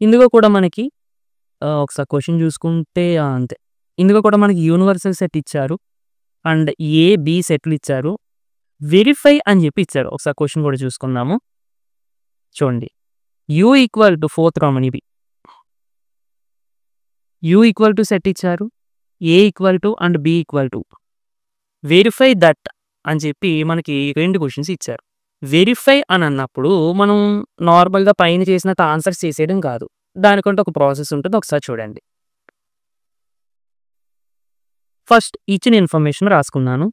ఇందులో కూడా మనకి ఒకసారి క్వెషన్ చూసుకుంటే అంతే. ఇందులో కూడా మనకి యూనివర్సల్ సెట్ ఇచ్చారు. అండ్ ఏ, బి సెట్లు ఇచ్చారు. వెరిఫై అని చెప్పి ఇచ్చారు. ఒకసారి క్వెషన్ కూడా చూసుకుందాము. చూడండి. U equal to 4th common ఇవి. యూ ఈక్వల్ టు సెట్ ఇచ్చారు. A equal to and B equal to. Verify that అని చెప్పి మనకి 2 క్వెషన్స్ ఇచ్చారు. వెరిఫై అని అన్నప్పుడు మనం నార్మల్‌గా పైన చేసినంత ఆన్సర్స్ చేసేయడం కాదు. దానికంటే ఒక ప్రాసెస్ ఉంటుంది. ఒకసారి చూడండి. ఫస్ట్ ఇచ్చిన ఇన్ఫర్మేషన్ రాసుకున్నాను.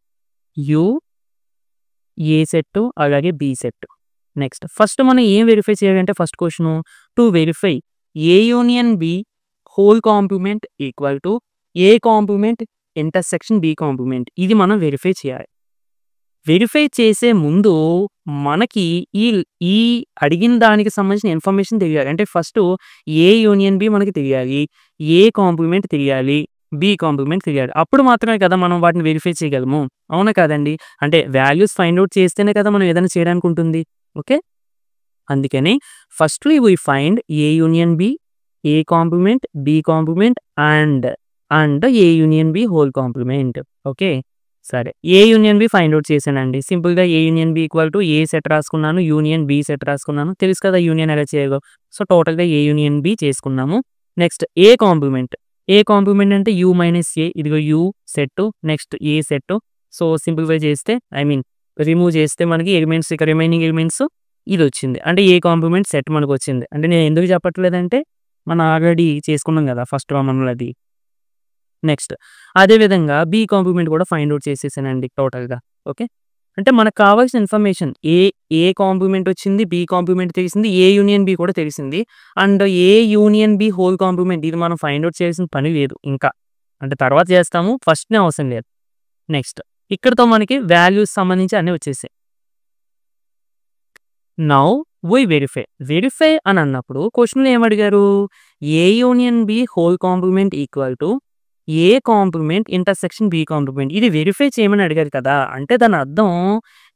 యూ, ఏ సెట్ అలాగే బి సెట్. నెక్స్ట్ ఫస్ట్ మనం ఏం వెరిఫై చేయాలంటే first question to verify A union B whole complement equal to A complement intersection B complement. ఇది మనం వెరిఫై చేయాలి. వెరిఫై చేసే ముందు మనకి ఈ అడిగిన దానికి సంబంధించిన ఇన్ఫర్మేషన్ తెలియాలి. అంటే ఫస్ట్ ఏ యూనియన్ బి మనకి తెలియాలి. ఏ కాంప్లిమెంట్ తెలియాలి. బి కాంప్లిమెంట్ తెలియాలి. అప్పుడు మాత్రమే కదా మనం వాటిని వెరిఫై చేయగలము. అవునా కాదండి? అంటే వాల్యూస్ ఫైండ్ అవుట్ చేస్తేనే కదా మనం ఏదైనా చేయడానికి ఉంటుంది. ఓకే. అందుకని firstly we find A union B, A complement, B complement and A union B whole complement. Okay. సరే. A union B find out చేశానండి. సింపుల్‌గా A union B equal to A set రాసుకున్నాను. యూనియన్ బి సెట్ రాసుకున్నాను. తెలుసు కదా union ఎలా చేయాలో. So టోటల్‌గా ఏ యూనియన్ బి చేసుకున్నాము. Next A complement. A complement అంటే యూ మైనస్ ఏ. ఇదిగో U set. Next A set. So simplify చేస్తే రిమూవ్ చేస్తే మనకి ఎలిమెంట్స్ ఇక రిమైనింగ్ ఎలిమెంట్స్ ఇది వచ్చింది. అంటే ఏ కాంప్లిమెంట్ సెట్ మనకు వచ్చింది. అంటే నేను ఎందుకు చెప్పట్లేదంటే మనం ఆల్రెడీ చేసుకున్నాం కదా ఫస్ట్ రామన్లో అది. నెక్స్ట్ అదేవిధంగా బి కాంప్లిమెంట్ కూడా ఫైండ్ అవుట్ చేసేసానండి టోటల్‌గా. ఓకే. అంటే మనకు కావాల్సిన ఇన్ఫర్మేషన్ ఏ కాంప్లిమెంట్ వచ్చింది, బి కాంప్లిమెంట్ తెలిసింది, ఏ యూనియన్ బి కూడా తెలిసింది. And A union B whole complement ఇది మనం ఫైండ్ అవుట్ చేయాల్సిన పని లేదు ఇంకా. అంటే తర్వాత చేస్తాము. ఫస్ట్‌నే అవసరం లేదు. నెక్స్ట్ ఇక్కడితో మనకి వాల్యూస్ సంబంధించి అన్నీ వచ్చేసాయి. Now we verify. వెరిఫై అని అన్నప్పుడు క్వెషన్‌లో ఏమడిగారు? A union B whole complement equal to A complement intersection B complement. ఇది వెరిఫై చేయమని అడిగారు కదా! అంటే దాని అర్థం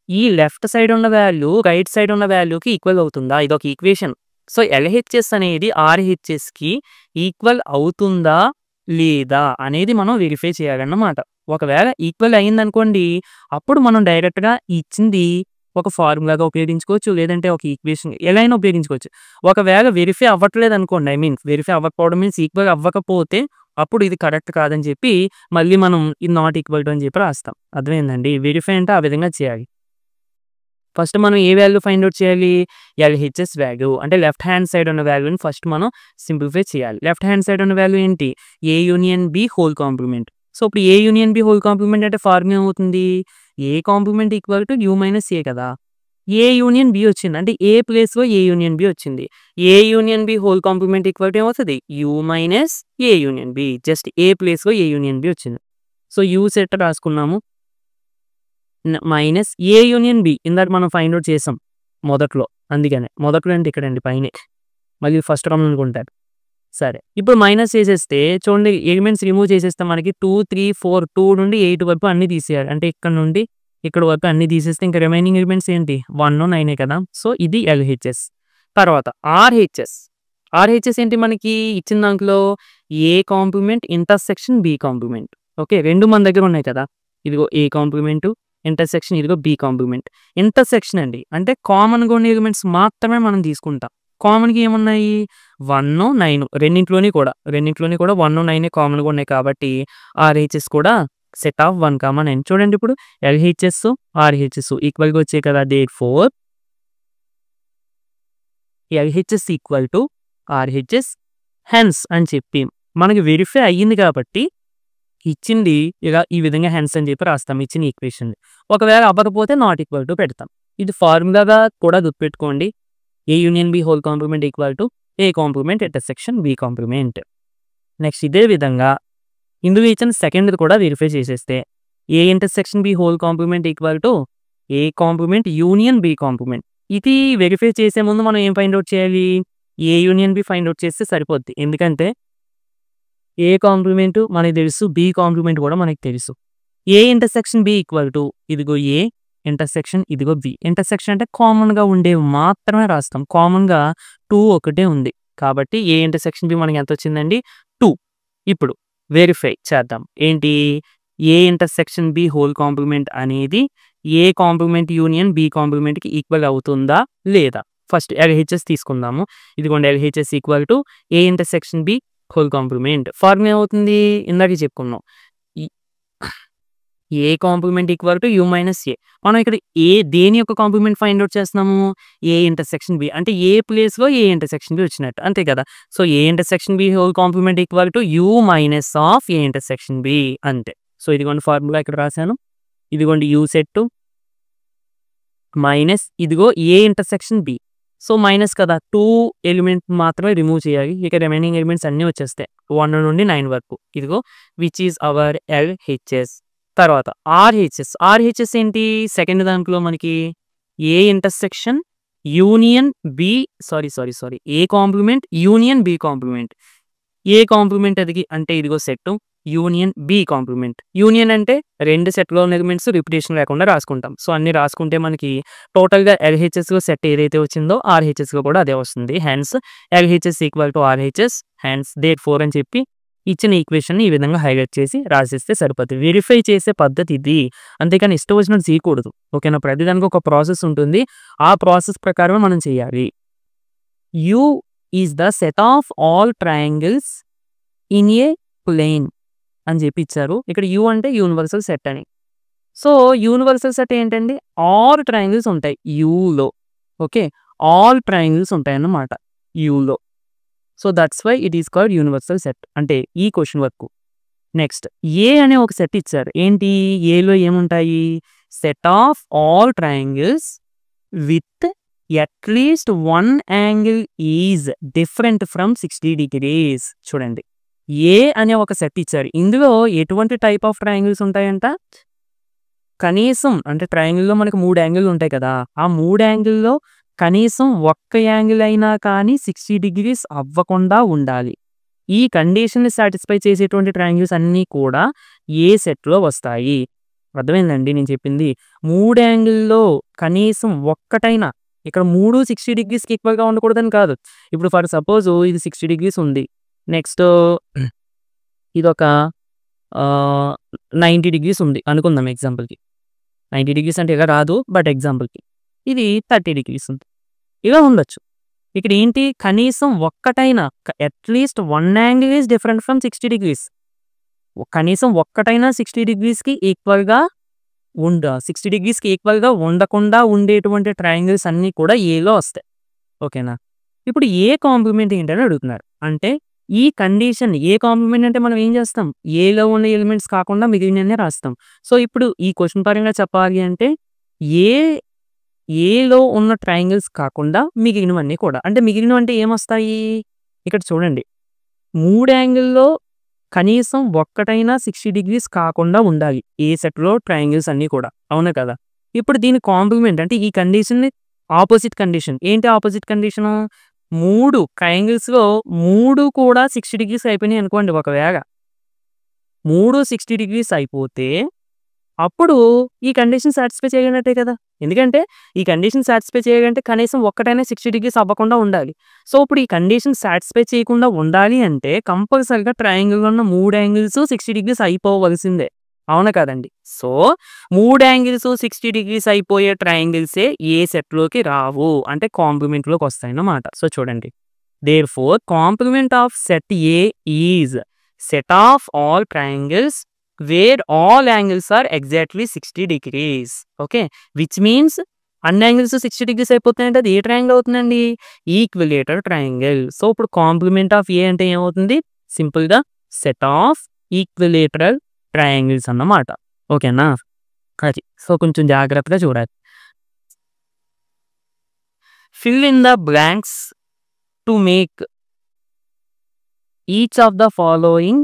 ఈ లెఫ్ట్ సైడ్ ఉన్న వాల్యూ రైట్ సైడ్ ఉన్న వాల్యూకి ఈక్వల్ అవుతుందా? ఇదొక ఈక్వేషన్. సో ఎల్‌హెచ్‌ఎస్ అనేది ఆర్‌హెచ్‌ఎస్‌కి ఈక్వల్ అవుతుందా? లేదా? అనేది మనం వెరిఫై చేయాలన్నమాట. ఒకవేళ ఈక్వల్ అయిందనుకోండి అప్పుడు మనం డైరెక్ట్‌గా ఇచ్చింది ఒక ఫార్ములాగా ఉపయోగించుకోవచ్చు. లేదంటే ఒక ఈక్వేషన్ ఎలా అయినా ఉపయోగించుకోవచ్చు. ఒకవేళ వెరిఫై అవ్వట్లేదనుకోండి వెరిఫై అవ్వకపోవడం మీన్స్ ఈక్వల్ అవ్వకపోతే అప్పుడు ఇది కరెక్ట్ కాదని చెప్పి మళ్ళీ మనం ఇది నాట్ ఈక్వల్ టు అని చెప్పి రాస్తాం. అర్థమైందండి? వెరిఫై అంటే ఆ విధంగా చేయాలి. ఫస్ట్ మనం ఏ వాల్యూ ఫైండ్ అవుట్ చేయాలి? LHS value. అంటే లెఫ్ట్ హ్యాండ్ సైడ్ ఉన్న వాల్యూని ఫస్ట్ మనం సింప్లిఫై చేయాలి. లెఫ్ట్ హ్యాండ్ సైడ్ ఉన్న వాల్యూ ఏంటి? A union B whole complement. So ఇప్పుడు A union B whole complement అంటే ఫార్ములా ఏమవుతుంది? A complement equal to U minus A కదా! ఏ యూనియన్ బి వచ్చింది. అంటే ఏ ప్లేస్‌లో ఏ యూనియన్ బి వచ్చింది. A union B whole complement equal to ఏమవుతది? U minus A union B. Just A ప్లేస్‌లో A union B వచ్చింది. So U set రాసుకున్నాము. Minus A union B ఇందాక మనం ఫైండ్ అవుట్ చేసాం మొదట్లో. అందుకనే మొదట్లో అంటే ఇక్కడండి పైనే. మళ్ళీ ఫస్ట్ రౌండ్ అనుకుంటారు. సరే. ఇప్పుడు మైనస్ చేసేస్తే చూడండి ఎలిమెంట్స్ రిమూవ్ చేసేస్తే మనకి 2, 3, 4 2 నుండి 8 వరకు అన్నీ తీసేయాలి. అంటే ఇక్కడ నుండి ఇక్కడ వరకు అన్నీ తీసేస్తే ఇంకా రిమైనింగ్ ఎలిమెంట్స్ ఏంటి? 1, 9 కదా! సో ఇది ఎల్‌హెచ్‌ఎస్. తర్వాత ఆర్‌హెచ్‌ఎస్. ఆర్‌హెచ్‌ఎస్ ఏంటి మనకి ఇచ్చిన దాంట్లో A complement intersection B complement. Okay. 2 మన దగ్గర ఉన్నాయి కదా! ఇదిగో ఏ కాంప్లిమెంటు, ఇంటర్సెక్షన్ ఇదిగో బి కాంప్లిమెంట్. ఇంటర్సెక్షన్ అండి. అంటే కామన్‌గా ఉన్న ఎలిమెంట్స్ మాత్రమే మనం తీసుకుంటాం. కామన్‌గా ఏమున్నాయి? 1, 9 రెండిట్లోని కూడా 1, 9 కామన్‌గా ఉన్నాయి కాబట్టి ఆర్‌హెచ్‌ఎస్ కూడా సెట్ ఆఫ్ 1, 9. చూడండి ఇప్పుడు ఎల్‌హెచ్‌ఎస్, ఆర్‌హెచ్‌ఎస్ ఈక్వల్‌గా వచ్చాయి కదా! Therefore LHS equal to RHS hence అని చెప్పి మనకి వెరిఫై అయ్యింది కాబట్టి ఇచ్చింది ఇలా ఈ విధంగా హెన్స్ అని చెప్పి రాస్తాం ఇచ్చిన ఈక్వేషన్‌ని. ఒకవేళ అవ్వకపోతే నాట్ ఈక్వల్ టు పెడతాం. ఇది ఫార్ములాగా కూడా గుర్తుపెట్టుకోండి. A union B whole complement equal to A complement intersection B complement. Next ఇదే విధంగా ఇందులో ఇచ్చిన సెకండ్‌ది కూడా వెరిఫై చేసేస్తే A intersection B whole complement equal to A complement union B complement. ఇది వెరిఫై చేసే ముందు మనం ఏం ఫైండ్ అవుట్ చేయాలి? A union B find out చేస్తే సరిపోద్ది. ఎందుకంటే ఏ కాంప్లిమెంట్ మనకు తెలుసు. బి కాంప్లిమెంట్ కూడా మనకు తెలుసు. A intersection B equal to ఇదిగో ఏ ఇంటర్సెక్షన్ ఇదిగో బి. ఇంటర్సెక్షన్ అంటే కామన్‌గా ఉండేవి మాత్రమే రాస్తాం. కామన్‌గా 2 ఒకటే ఉంది. కాబట్టి ఏ ఇంటర్సెక్షన్ బి మనకి ఎంత వచ్చిందండి 2. ఇప్పుడు వెరిఫై చేద్దాం. ఏంటి A intersection B whole complement అనేది ఏ కాంప్లిమెంట్ యూనియన్ బి కాంప్లిమెంట్కి ఈక్వల్ అవుతుందా లేదా. ఫస్ట్ ఎల్హెచ్ఎస్ తీసుకుందాము. ఇదిగోండి LHS equal to A intersection B whole complement. Formula ఏమవుతుంది ఇందాక చెప్పుకున్నాం A complement equal to U minus A. మనం ఇక్కడ దేని యొక్క కాంప్లిమెంట్ ఫైండ్ అవుట్ చేస్తున్నాము ఏ ఇంటర్సెక్షన్ బి అంటే ఏ ప్లేస్లో ఏ ఇంటర్సెక్షన్ బి వచ్చినట్టు అంతే కదా. So A intersection B whole complement equal to U minus of A intersection B అంతే. సో ఇదిగోండి ఫార్ములా ఇక్కడ రాశాను. ఇదిగోండి యూ సెట్ మైనస్ ఇదిగో A intersection B. So minus కదా 2 ఎలిమెంట్ మాత్రమే రిమూవ్ చేయాలి. ఇక రిమైనింగ్ ఎలిమెంట్స్ అన్నీ వచ్చేస్తాయి 1 నుండి 9 వరకు. ఇదిగో విచ్ ఈజ్ అవర్ ఎల్హెచ్ఎస్. తర్వాత ఆర్హెచ్ఎస్ ఏంటి సెకండ్ దాంట్లో మనకి A intersection union B sorry A complement union B complement. A complement అది అంటే ఇదిగో set union B complement. Union అంటే రెండు సెట్లో ఉన్న ఎలిమెంట్స్ రిపిటేషన్ లేకుండా రాసుకుంటాం. సో అన్ని రాసుకుంటే మనకి టోటల్గా ఎల్హెచ్ఎస్లో సెట్ ఏదైతే వచ్చిందో ఆర్హెచ్ఎస్లో కూడా అదే వస్తుంది. Hence LHS equal to RHS hence there 4 అని చెప్పి ఇచ్చిన ఈక్వేషన్ ఈ విధంగా హైలైట్ చేసి రాసిస్తే సరిపోతుంది. వెరిఫై చేసే పద్ధతి ఇది, అంతేకాని ఇష్టం వచ్చినట్టు చేయకూడదు. ఓకేనా, ప్రతిదానికి ఒక ప్రాసెస్ ఉంటుంది, ఆ ప్రాసెస్ ప్రకారం మనం చేయాలి. U is the set of all triangles in a plane అని చెప్పి ఇచ్చారు. ఇక్కడ యూ అంటే యూనివర్సల్ సెట్ అని. సో యూనివర్సల్ సెట్ ఏంటండి ఆల్ ట్రయాంగిల్స్ ఉంటాయి యూలో. ఓకే, ఆల్ ట్రయాంగిల్స్ ఉంటాయి అన్నమాట యూలో. So that's why it is called universal set అంటే ఈ క్వశ్చన్ వరకు. నెక్స్ట్ ఏ అనే ఒక సెట్ ఇచ్చారు. ఏంటి ఏలో ఏముంటాయి set of all triangles with at least 1 angle is different from 60 degrees. చూడండి ఏ అనే ఒక సెట్ ఇచ్చారు. ఇందులో ఎటువంటి టైప్ ఆఫ్ ట్రయాంగిల్స్ ఉంటాయంట కనీసం అంటే ట్రయాంగిల్లో మనకి 3 యాంగిల్ ఉంటాయి కదా, ఆ 3 యాంగిల్లో కనీసం ఒక్క యాంగిల్ అయినా కానీ 60 degrees అవ్వకుండా ఉండాలి. ఈ కండిషన్ని సాటిస్ఫై చేసేటువంటి ట్రయాంగిల్స్ అన్నీ కూడా ఏ సెట్లో వస్తాయి. అర్థమైందండి నేను చెప్పింది. 3 యాంగిల్లో కనీసం ఒక్కటైనా, ఇక్కడ 3 60 degreesకి ఈక్వల్గా ఉండకూడదని కాదు. ఇప్పుడు ఫర్ సపోజ్ ఇది 60 degrees ఉంది, నెక్స్ట్ ఇదొక 90 degrees ఉంది అనుకుందాం ఎగ్జాంపుల్కి. 90 degrees అంటే ఇలా రాదు, బట్ ఎగ్జాంపుల్కి ఇది 30 degrees ఉంది, ఇలా ఉండొచ్చు. ఇక్కడ ఏంటి కనీసం ఒక్కటైనా at least 1 angle is different from 60 degrees. కనీసం ఒక్కటైనా 60 degreesకి ఈక్వల్గా 60 degreesకి ఈక్వల్గా ఉండకుండా ఉండేటువంటి ట్రయాంగిల్స్ అన్నీ కూడా ఏలో వస్తాయి. ఓకేనా, ఇప్పుడు ఏ కాంప్లిమెంట్ ఏంటని అడుగుతున్నారు. అంటే ఈ కండిషన్ ఏ కాంప్లిమెంట్ అంటే మనం ఏం చేస్తాం ఏలో ఉన్న ఎలిమెంట్స్ కాకుండా మిగిలినవన్నీ రాస్తాం. సో ఇప్పుడు ఈ క్వశ్చన్ పరంగా చెప్పాలి అంటే ఏలో ఉన్న ట్రయాంగిల్స్ కాకుండా మిగిలినవన్నీ కూడా, అంటే మిగిలినవి అంటే ఏమొస్తాయి ఇక్కడ చూడండి 3 యాంగిల్లో కనీసం ఒక్కటైనా 60 degrees కాకుండా ఉండాలి ఏ సెట్లో ట్రయాంగిల్స్ అన్నీ కూడా, అవునా కదా. ఇప్పుడు దీని కాంప్లిమెంట్ అంటే ఈ కండిషన్ని ఆపోజిట్ కండిషన్ ఏంటి ఆపోజిట్ కండిషను 3 ట్రయాంగిల్స్లో 3 కూడా 60 degrees అయిపోయినాయి అనుకోండి. ఒకవేళ 3 60 degrees అయిపోతే అప్పుడు ఈ కండిషన్ సాటిస్ఫై చేయనట్టే కదా, ఎందుకంటే ఈ కండిషన్ సాటిస్ఫై చేయాలంటే కనీసం ఒక్కటైనా 60 degrees అవ్వకుండా ఉండాలి. సో ఇప్పుడు ఈ కండిషన్ సాటిస్ఫై చేయకుండా ఉండాలి అంటే కంపల్సరిగా ట్రయాంగిల్లో ఉన్న 3 యాంగిల్స్ 60 degrees అయిపోవలసిందే, అవునా కదండి. సో 3 యాంగిల్స్ 60 degrees అయిపోయే ట్రయాంగిల్సే ఏ సెట్లోకి రావు, అంటే కాంప్లిమెంట్లోకి వస్తాయి అన్నమాట. సో చూడండి therefore complement of set A is set of all triangles where all angles are exactly 60 degrees. Okay, which means అన్ని యాంగిల్స్ 60 degrees అయిపోతున్నాయంటే అది ఏ ట్రయాంగిల్ అవుతుందండి ఈక్విలేటర్ ట్రయాంగిల్. సో ఇప్పుడు కాంప్లిమెంట్ ఆఫ్ ఏ అంటే ఏమవుతుంది సింపుల్గా సెట్ ఆఫ్ ఈక్విలేటరల్ ట్రయాంగిల్స్ అన్నమాట. ఓకేనా, అది సో కొంచెం జాగ్రత్తగా చూడాలి. Fill in the blanks to make each of the following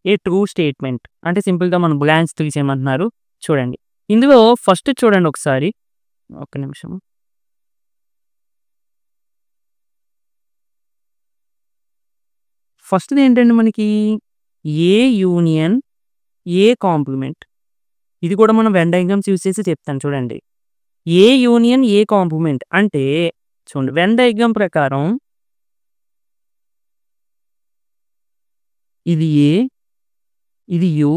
A true statement. అంటే సింపుల్గా మనం బ్లాంక్స్ తీసేయమంటున్నారు. చూడండి ఇందులో ఫస్ట్ చూడండి ఒకసారి, ఒక్క నిమిషం. ఫస్ట్ ఏంటంటే మనకి ఏ యూనియన్ ఏ కాంప్లిమెంట్, ఇది కూడా మనం వెన్ డయాగ్రామ్స్ యూజ్ చేసి చెప్తాను. చూడండి ఏ యూనియన్ ఏ కాంప్లిమెంట్ అంటే చూడండి వెన్ డయాగ్రామ్ ప్రకారం ఇది ఏ, ఇది యు.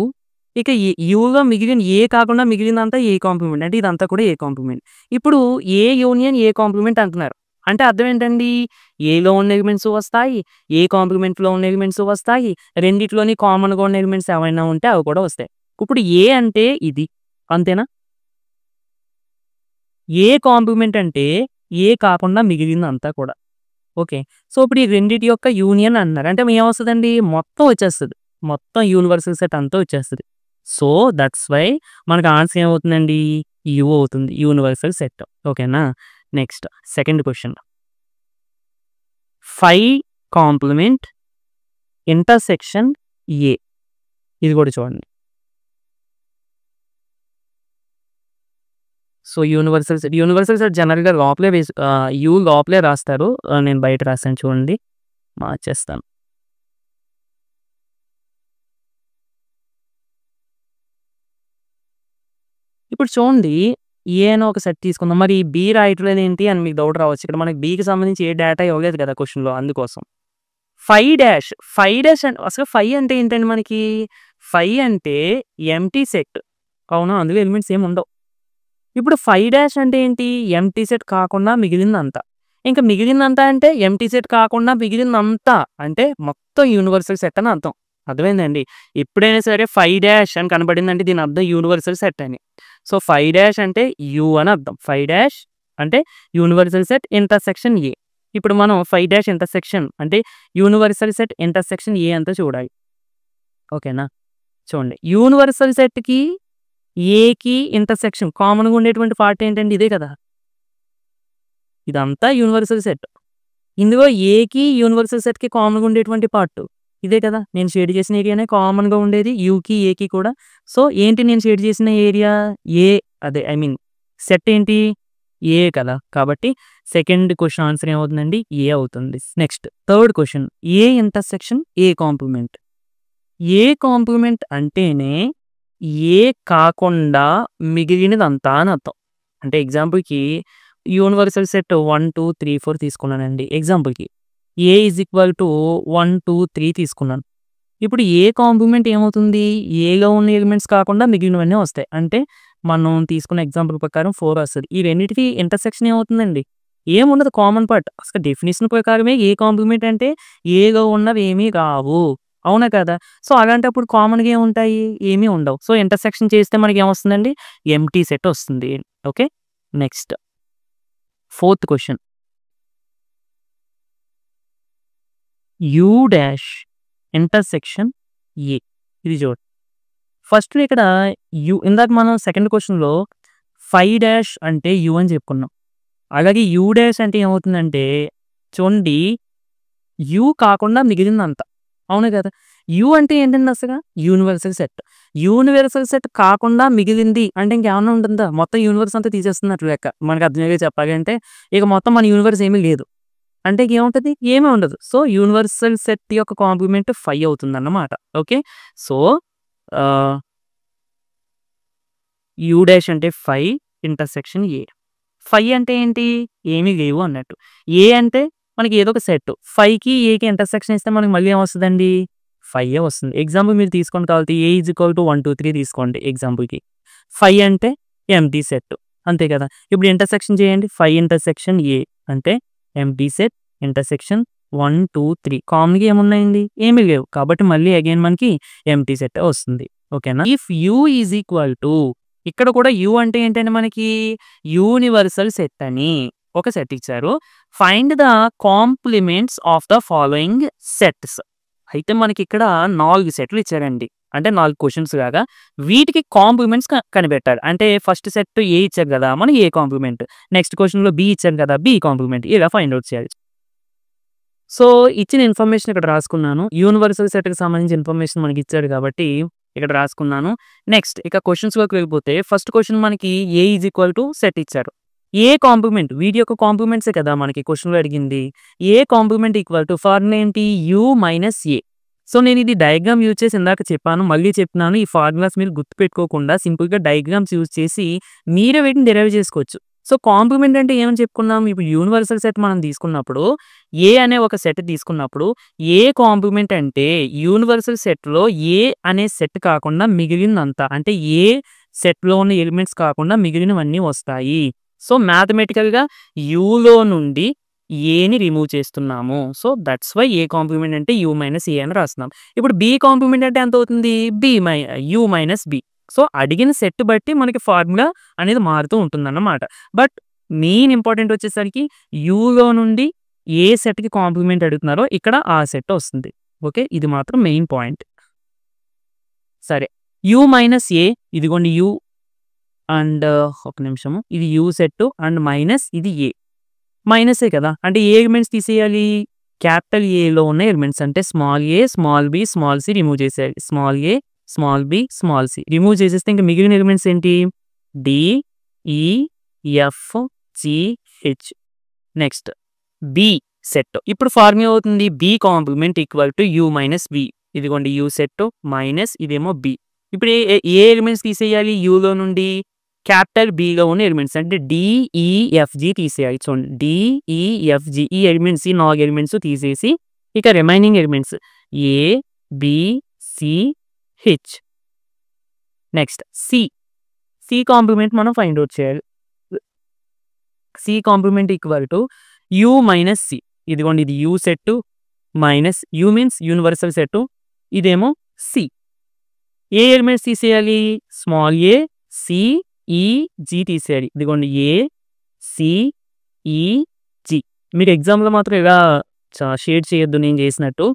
ఇక యూలో మిగిలిన ఏ కాకుండా మిగిలిందంతా ఏ కాంప్లిమెంట్. అంటే ఇదంతా కూడా ఏ కాంప్లిమెంట్. ఇప్పుడు ఏ యూనియన్ ఏ కాంప్లిమెంట్ అంటున్నారు. అంటే అర్థం ఏంటండి? ఏలో ఉన్న ఎలిమెంట్స్ వస్తాయి. ఏ కాంప్లిమెంట్‌లో ఉన్న ఎలిమెంట్స్ వస్తాయి. రెండిట్లోని కామన్‌గా ఉన్న ఎలిమెంట్స్ ఏవైనా ఉంటే అవి కూడా వస్తాయి. ఇప్పుడు ఏ అంటే ఇది. అంతేనా? ఏ కాంప్లిమెంట్ అంటే ఏ కాకుండా మిగిలిందంతా కూడా. ఓకే. సో, ఇప్పుడు ఈ రెండిటి యొక్క యూనియన్ అంటున్నారు. అంటే ఏమొస్తదండి? మొత్తం వచ్చేస్తది. మొత్తం యూనివర్సల్ సెట్ అంతా వచ్చేస్తది. సో, దట్స్ వై మనకు ఆన్సర్ ఏమవుతుందండి? యు అవుతుంది. Universal set. ఓకేనా? Next second question. 5 complement intersection A. ఇది కూడా చూడండి. సో, యూనివర్సల్ సెట్ జనరల్‌గా లోపలే యు లోపలే రాస్తారు. నేను బయట రాసాను చూడండి. మార్చేస్తాను. ఇప్పుడు చూడండి. ఏ అని ఒక సెట్ తీసుకుందాం. మరి బి రాయట్లేదేంటి అని మీకు డౌట్ రావచ్చు. ఇక్కడ మనకి బికి సంబంధించి ఏ డేటా ఇవ్వలేదు కదా క్వెషన్‌లో అందుకోసం. 5 అంటే అసలు 5 అంటే ఏంటండి మనకి? 5 అంటే ఎంప్టీ సెట్. అవునా? అందులో ఎలిమెంట్స్ ఏమి ఉండవు. ఇప్పుడు 5 అంటే ఏంటి? ఎంప్టీ సెట్ కాకుండా మిగిలిందంతా. ఇంకా మిగిలిందంతా అంటే ఎంప్టీ సెట్ కాకుండా మిగిలిందంతా అంటే మొత్తం యూనివర్సల్ సెట్ అని అర్థం. అర్థమైందండి? ఎప్పుడైనా సరే 5 అని కనబడిందంటే దీని అర్థం యూనివర్సల్ సెట్ అని. సో, 5 అంటే యు అని అర్థం. 5 అంటే యూనివర్సల్ సెట్ ఇంటర్సెక్షన్ ఏ. ఇప్పుడు మనం 5 ఇంటర్సెక్షన్ అంటే యూనివర్సల్ సెట్ ఇంటర్సెక్షన్ ఏ అంతా చూడాలి. ఓకేనా? చూడండి. యూనివర్సల్ సెట్‌కి ఏకి ఇంటర్సెక్షన్ కామన్‌గా ఉండేటువంటి పార్ట్ ఏంటండి? ఇదే కదా! ఇదంతా యూనివర్సల్ సెట్. ఇందులో ఏకి యూనివర్సల్ సెట్‌కి కామన్‌గా ఉండేటువంటి పార్ట్ ఇదే కదా! నేను షేడ్ చేసిన ఏరియానే కామన్‌గా ఉండేది యూకి, ఏకి కూడా. సో, ఏంటి నేను షేడ్ చేసిన ఏరియా? ఏ అదే ఐ మీన్ సెట్ ఏంటి? ఏ కదా! కాబట్టి సెకండ్ క్వెషన్ ఆన్సర్ ఏమవుతుందండి? ఏ అవుతుంది. Next third question. A intersection A complement. A complement అంటేనే ఏ కాకుండా మిగిలినదంతా అని అర్థం. అంటే ఎగ్జాంపుల్‌కి యూనివర్సల్ సెట్ 1, 2, 3, 4 తీసుకున్నానండి ఎగ్జాంపుల్‌కి. ఏ ఈజ్ ఈక్వల్ టు 1, 2, 3 తీసుకున్నాను. ఇప్పుడు ఏ కాంప్లిమెంట్ ఏమవుతుంది? ఏలో ఉన్న ఎలిమెంట్స్ కాకుండా మిగిలినవన్నీ వస్తాయి. అంటే మనం తీసుకున్న ఎగ్జాంపుల్ ప్రకారం 4 వస్తది. ఈ రెండిటికి ఇంటర్సెక్షన్ ఏమవుతుందండి? ఏముండదు కామన్ పార్ట్. అసలు డెఫినిషన్ ప్రకారమే ఏ కాంప్లిమెంట్ అంటే ఏలో ఉన్నవి ఏమీ రావు. అవునా కదా! సో, అలాంటప్పుడు కామన్‌గా ఏముంటాయి? ఏమీ ఉండవు. సో, ఇంటర్సెక్షన్ చేస్తే మనకేమొస్తుందండి? ఎంప్టీ సెట్ వస్తుంది. Okay. Next fourth question. You dash intersection A. ఇది చూడండి. ఫస్ట్ ఇక్కడ ఇందాక మనం సెకండ్ క్వెషన్‌లో 5 అంటే యు అని చెప్పుకున్నాం. అలాగే యు డాష్ అంటే ఏమవుతుందంటే చూడండి యు కాకుండా మిగిలిందంతా. అవును కదా! యు అంటే ఏంటండి అసల? Universal set. యూనివర్సల్ సెట్ కాకుండా మిగిలింది అంటే ఇంకేమన్నా ఉంటుందా? మొత్తం యూనివర్స్ అంతా తీసేస్తున్నట్లు లెక్క. మనకు అర్థమయ్యేలా చెప్పాలి అంటే ఇక మొత్తం మన యూనివర్స్ ఏమీ లేదు. అంటే ఇంకేముంటది? ఏమీ ఉండదు. సో, యూనివర్సల్ సెట్ యొక్క కాంప్లిమెంట్ 5 అవుతుందన్నమాట. ఓకే. సో, ఆహ్, యు డాష్ అంటే 5 ఇంటర్సెక్షన్ ఏ. 5 అంటే ఏంటి? ఏమీ లేవు అన్నట్టు. ఏ అంటే మనకి ఏదో ఒక సెట్. 5కి ఏకి ఇంటర్సెక్షన్ ఇస్తే మనకి మళ్ళీ ఏమొస్తదండి? 5 వస్తుంది. ఎగ్జాంపుల్ మీరు తీసుకోండి కావాలంటే ఏ ఈజ్ ఈక్వల్ టు 1, 2, 3 తీసుకోండి ఎగ్జాంపుల్‌కి. 5 అంటే ఎంప్టీ సెట్. అంతే కదా! ఇప్పుడు ఇంటర్సెక్షన్ చేయండి. 5 ఇంటర్సెక్షన్ ఏ అంటే ఎంప్టీ సెట్ ఇంటర్సెక్షన్ 1, 2, 3 కామన్‌గా ఏమున్నాయండి? ఏమీ లేవు. కాబట్టి మళ్ళీ అగైన్ మనకి ఎంప్టీ సెట్టే వస్తుంది. ఓకేనా? If you is equal to ఇక్కడ కూడా యు అంటే ఏంటంటే మనకి యూనివర్సల్ సెట్ అని ఒక సెట్ ఇచ్చారు. Find the complements of the following sets. అయితే మనకిక్కడ 4 సెట్లు ఇచ్చారండి. అంటే 4 క్వెషన్స్ లాగా. వీటికి కాంప్లిమెంట్స్ కనిపెట్టాలి. అంటే ఫస్ట్ సెట్ ఏ ఇచ్చారు కదా! మనం ఏ కాంప్లిమెంట్. నెక్స్ట్ క్వెషన్‌లో బి ఇచ్చారు కదా! B complement. ఇలా ఫైండ్ ఔట్ చేయాలి. సో, ఇచ్చిన ఇన్ఫర్మేషన్ ఇక్కడ రాసుకున్నాను. యూనివర్సల్ సెట్‌కి సంబంధించిన ఇన్ఫర్మేషన్ మనకి ఇచ్చాడు కాబట్టి ఇక్కడ రాసుకున్నాను. నెక్స్ట్ ఇక క్వెషన్స్‌లోకి వెళ్ళిపోతే ఫస్ట్ క్వెషన్ మనకి ఏ ఈజ్ ఈక్వల్ టు సెట్ ఇచ్చారు. ఏ కాంప్లిమెంట్ వీటి యొక్క కాంప్లిమెంట్సే కదా మనకి క్వెషన్‌లో అడిగింది. ఏ కాంప్లిమెంట్ ఈక్వల్ టు ఫార్ములా ఏంటి? You minus A. సో, నేను ఇది డయాగ్రామ్ యూజ్ చేసి ఇందాక చెప్పాను. మళ్ళీ చెప్తున్నాను. ఈ ఫార్ములాస్ మీరు గుర్తుపెట్టుకోకుండా సింపుల్‌గా డయాగ్రామ్స్ యూజ్ చేసి మీరే వీటిని డిరైవ్ చేసుకోవచ్చు. సో, కాంప్లిమెంట్ అంటే ఏమని చెప్పుకున్నాం? ఇప్పుడు యూనివర్సల్ సెట్ మనం తీసుకున్నప్పుడు, ఏ అనే ఒక సెట్ తీసుకున్నప్పుడు, ఏ కాంప్లిమెంట్ అంటే యూనివర్సల్ సెట్‌లో ఏ అనే సెట్ కాకుండా మిగిలిందంతా. అంటే ఏ సెట్‌లో ఉన్న ఎలిమెంట్స్ కాకుండా మిగిలినవన్నీ వస్తాయి. సో, మ్యాథమెటికల్‌గా యూలో నుండి ఏని రిమూవ్ చేస్తున్నాము. So, that's why A complement అంటే యూ మైనస్ ఏ అని రాస్తున్నాం. ఇప్పుడు బి కాంప్లిమెంట్ అంటే ఎంత అవుతుంది? U minus B. సో, అడిగిన సెట్ బట్టి మనకి ఫార్ములా అనేది మారుతూ ఉంటుందన్నమాట. బట్ మెయిన్ ఇంపార్టెంట్ వచ్చేసరికి యూలో నుండి ఏ సెట్‌కి కాంప్లిమెంట్ అడుగుతున్నారో ఇక్కడ ఆ సెట్ వస్తుంది. ఓకే. ఇది మాత్రం మెయిన్ పాయింట్. సరే. యూ మైనస్ ఏ ఇదిగోండి యూ అండ్ ఒక నిమిషము. ఇది యూ సెట్ అండ్ మైనస్ ఇది ఏ. మైనసే కదా! అంటే ఏ ఎలిమెంట్స్ తీసేయాలి? క్యాపిటల్ ఏలో ఉన్న ఎలిమెంట్స్ అంటే small a, small b, small c remove చేసేయాలి. Small a, small b, small c remove చేసేస్తే ఇంక మిగిలిన ఎలిమెంట్స్ ఏంటి? D, e, f, g, h. Next B set. ఇప్పుడు ఫార్ములా అవుతుంది B complement equal to U minus B. ఇదిగోండి U set minus ఇదేమో B. ఇప్పుడు ఏ ఎలిమెంట్స్ తీసేయాలి యూలో నుండి? క్యాపిటల్ బిలో ఉన్న ఎలిమెంట్స్ అంటే డి, ఈ, ఎఫ్, జి తీసేయాలి. చూడండి డి, ఈ, ఎఫ్, జి ఈ ఎలిమెంట్స్ ఈ 4 ఎలిమెంట్స్ తీసేసి ఇక remaining elements a, b, c, h. Next C complement మనం ఫైండ్ అవుట్ చేయాలి. C complement equal to U minus C. ఇదిగోండి ఇది U set minus U means universal set. ఇదేమో C. ఏ ఎలిమెంట్స్ తీసేయాలి? Small a, c, e, g తీసేయాలి. ఇదిగోండి ఏ, c, e, G. మీరు ఎగ్జామ్‌లో మాత్రం ఇలా షేడ్ చేయొద్దు నేను చేసినట్టు.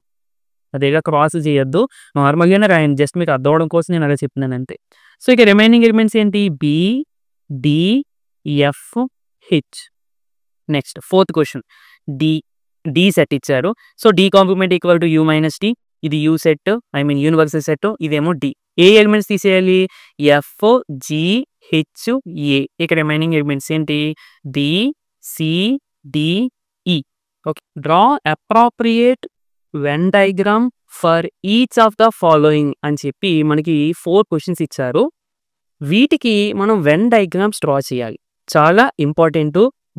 అదేగా క్రాస్ చేయొద్దు. నార్మల్‌గానే రాయండి. జస్ట్ మీకు అర్థం అవ్వడం కోసం నేను అలా చెప్తున్నాను అంతే. సో, ఇక రిమైనింగ్ ఎలిమెంట్స్ ఏంటి? B, d, f, h. Next fourth question D set ఇచ్చారు. So, D complement equal to U minus D. ఇది యూ సెట్ యూనివర్సల్ సెట్. ఇదేమో డి. ఏ ఎలిమెంట్స్ తీసేయాలి? F, g, h, a. ఇక రిమైనింగ్ ఎలిమెంట్స్ ఏంటి? B, c, d, e. Okay. Draw appropriate Venn diagram for each of the following అని చెప్పి మనకి 4 questions ఇచ్చారు. వీటికి మనం వెన్ డయాగ్రామ్స్ డ్రా చేయాలి. చాలా ఇంపార్టెంట్